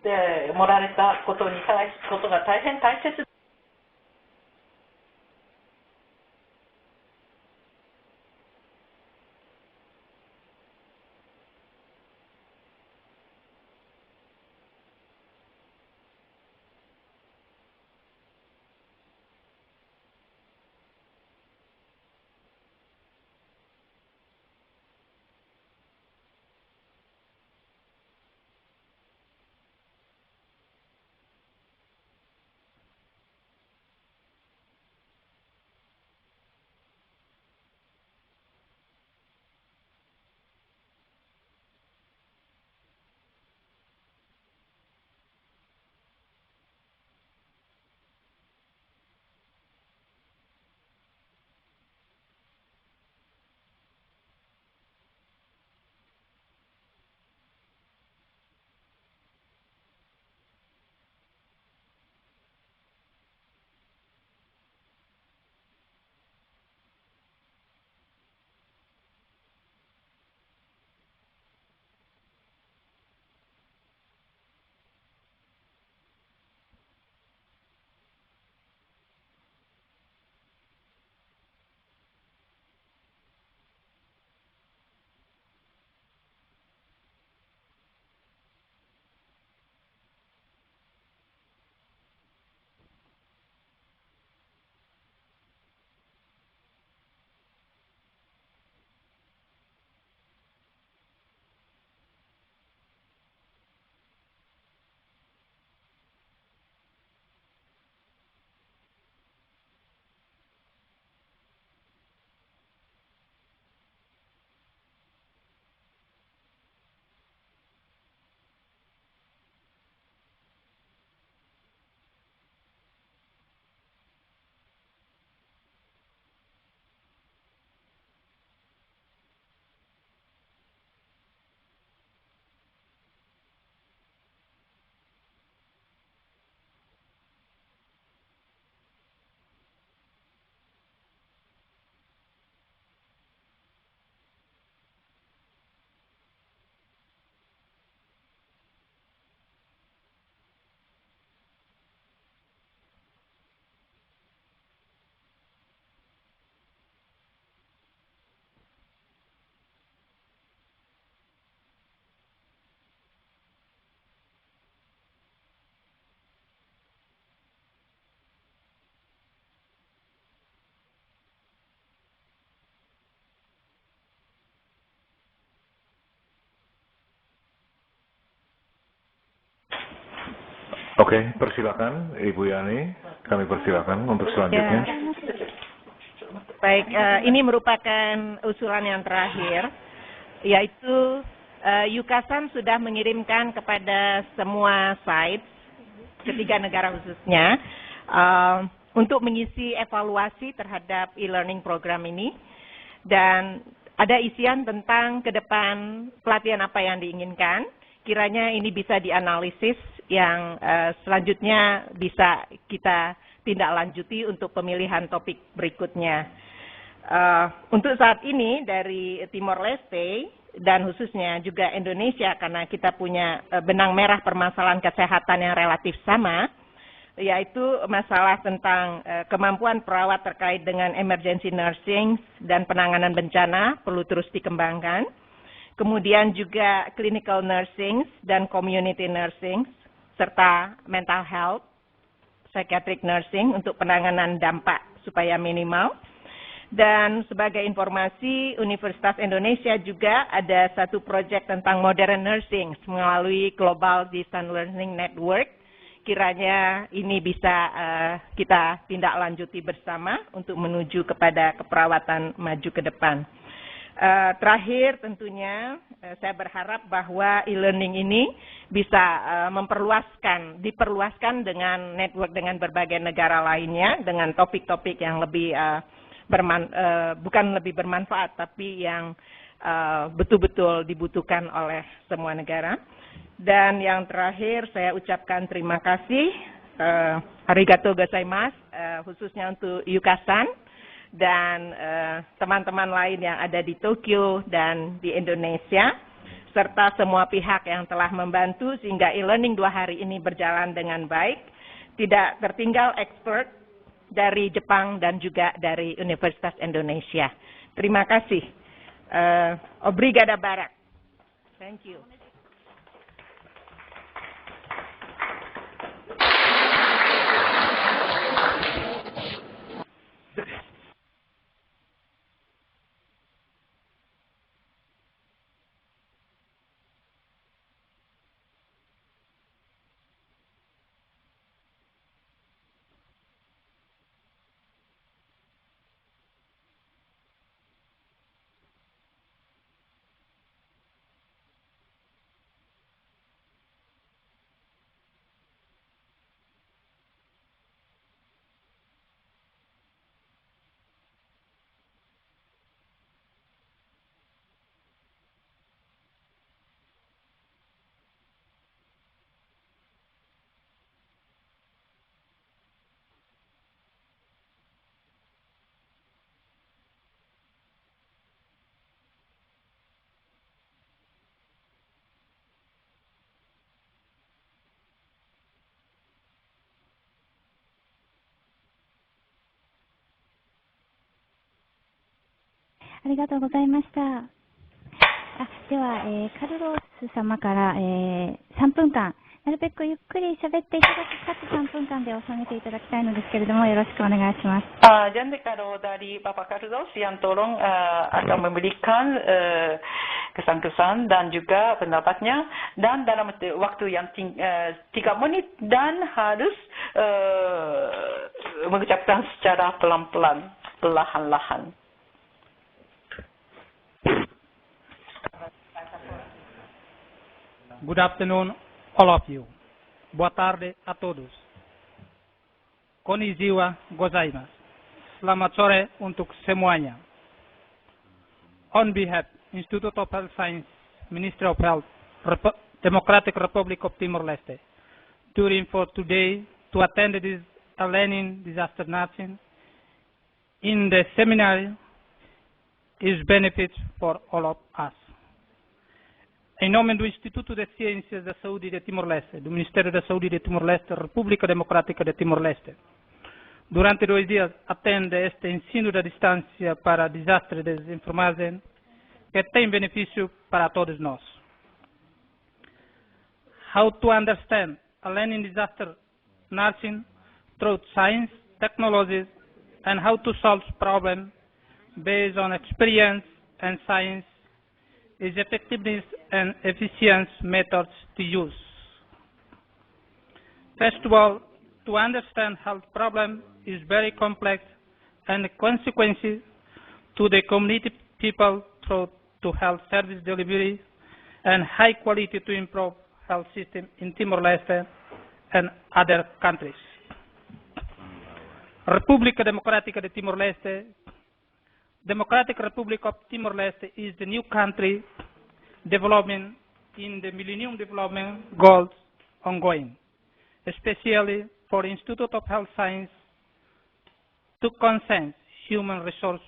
盛られたことが大変大切。Oke, persilakan Ibu Yani. Kami persilakan untuk selanjutnya. Ya. Baik, ini merupakan usulan yang terakhir, yaitu Yukasan sudah mengirimkan kepada semua sites, ketiga negara khususnya, untuk mengisi evaluasi terhadap e-learning program ini. Dan ada isian tentang ke depan pelatihan apa yang diinginkan. Kiranya ini bisa dianalisis yang selanjutnya bisa kita tindak lanjuti untuk pemilihan topik berikutnya. Untuk saat ini dari Timor Leste dan khususnya juga Indonesia, karena kita punya benang merah permasalahan kesehatan yang relatif sama, yaitu masalah tentang kemampuan perawat terkait dengan emergency nursing dan penanganan bencana perlu terus dikembangkan. Kemudian juga clinical nursing dan community nursing, serta mental health, psychiatric nursing untuk penanganan dampak supaya minimal. Dan sebagai informasi, Universitas Indonesia juga ada satu proyek tentang modern nursing melalui Global Distance Learning Network. Kiranya ini bisa kita tindak lanjuti bersama untuk menuju kepada keperawatan maju ke depan. Terakhir tentunya saya berharap bahwa e-learning ini bisa diperluaskan dengan network dengan berbagai negara lainnya dengan topik-topik yang lebih bukan lebih bermanfaat tapi yang betul-betul dibutuhkan oleh semua negara. Dan yang terakhir saya ucapkan terima kasih arigatou gozaimasu khususnya untuk Yukasan dan teman-teman lain yang ada di Tokyo dan di Indonesia, serta semua pihak yang telah membantu sehingga e-learning 2 hari ini berjalan dengan baik. Tidak tertinggal expert dari Jepang dan juga dari Universitas Indonesia. Terima kasih. Obrigada Barak. Thank you.ありがとうございました。では、カルロス様から、3分間、なるべくゆっくり喋っていただき、かつ3分間で収めていただきたいのですけれども、よろしくお願いします。Jadi kalau dari Bapak Carlos yang tolong akan memberikan kesan-kesan dan juga pendapatnya, dan dalam waktu yang 3 menit dan harus mengucapkan secara pelan-pelan, perlahan-lahan. Good afternoon, all of you. Boa tarde a todos. Konnichiwa gozaimasu. Selamat sore untuk semuanya. On behalf Institute of Health Science, Ministry of Health, Democratic Republic of Timor-Leste, touring for today to attend this learning disaster nursing in the seminar is benefits for all of us. Em nome do Instituto de Ciências da Saúde de Timor-Leste, do Ministério da Saúde de Timor-Leste, República Democrática de Timor-Leste, durante 2 dias atende este ensino da distância para desastre de desinformação que tem benefício para todos nós. How to understand a learning disaster nursing through science, technologies, and how to solve problems based on experience and science is effectiveness and efficient methods to use. First of all, to understand health problem is very complex and the consequences to the community people through to health service delivery and high quality to improve health system in Timor-Leste and other countries. República Democrática de Timor-Leste. Democratic Republic of Timor-Leste is the new country development in the Millennium Development Goals ongoing, especially for Institute of Health Science to consent human resource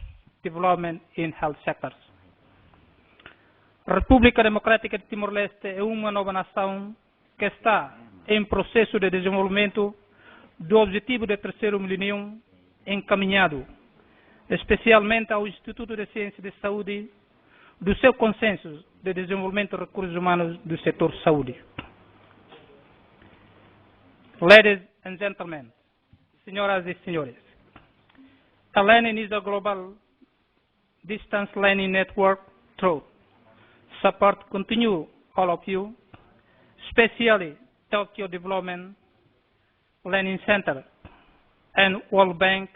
development in health sectors. República Democrática de Timor-Leste é uma nova nação que está em processo de desenvolvimento do objetivo de terceiro milênio encaminhado, especialmente ao Instituto de Ciência de Saúde, do seu consenso de desenvolvimento de recursos humanos do setor saúde. Ladies and gentlemen, senhoras e senhores, learning is a global distance learning network through support continue all of you, especially Tokyo Development Learning Center and World Bank,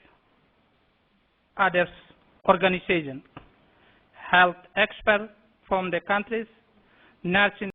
others organizations, health experts from the countries, nursing